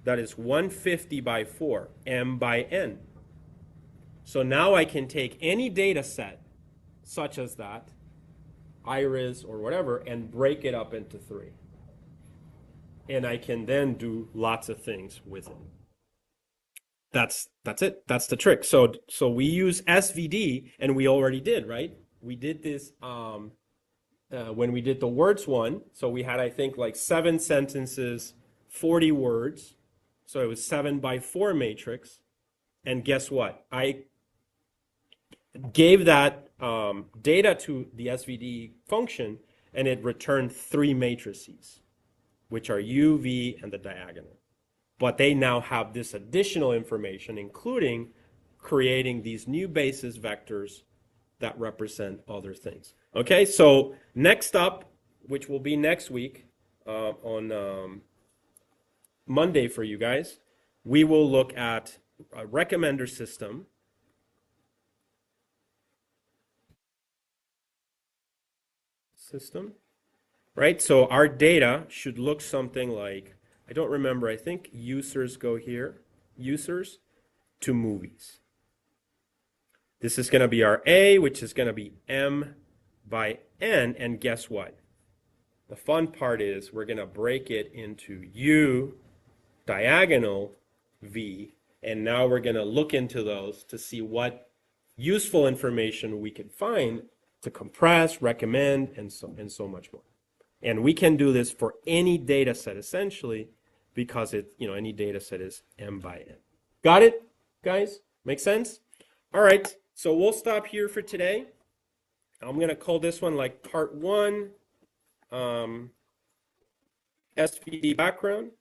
that is 150 by 4, m by n. So now I can take any data set, such as that, iris or whatever, and break it up into 3. And I can then do lots of things with it. That's it. That's the trick. So we use SVD, and we already did, right? We did this when we did the words one. So we had, I think, like 7 sentences, 40 words. So it was 7 by 4 matrix. And guess what? I gave that data to the SVD function, and it returned 3 matrices, which are U, V, and the diagonal. But they now have this additional information, including creating these new basis vectors that represent other things. Okay, so next up, which will be next week on Monday for you guys, we will look at a recommender system. Right? So our data should look something like, I don't remember, I think users go here, users to movies. This is going to be our A, which is going to be m by n, and guess what? The fun part is we're going to break it into U diagonal V, and now we're going to look into those to see what useful information we can find to compress, recommend, and so much more. And we can do this for any data set essentially, because any data set is m by n. Got it, guys? Make sense? All right, so we'll stop here for today. I'm going to call this one like part 1, SVD background.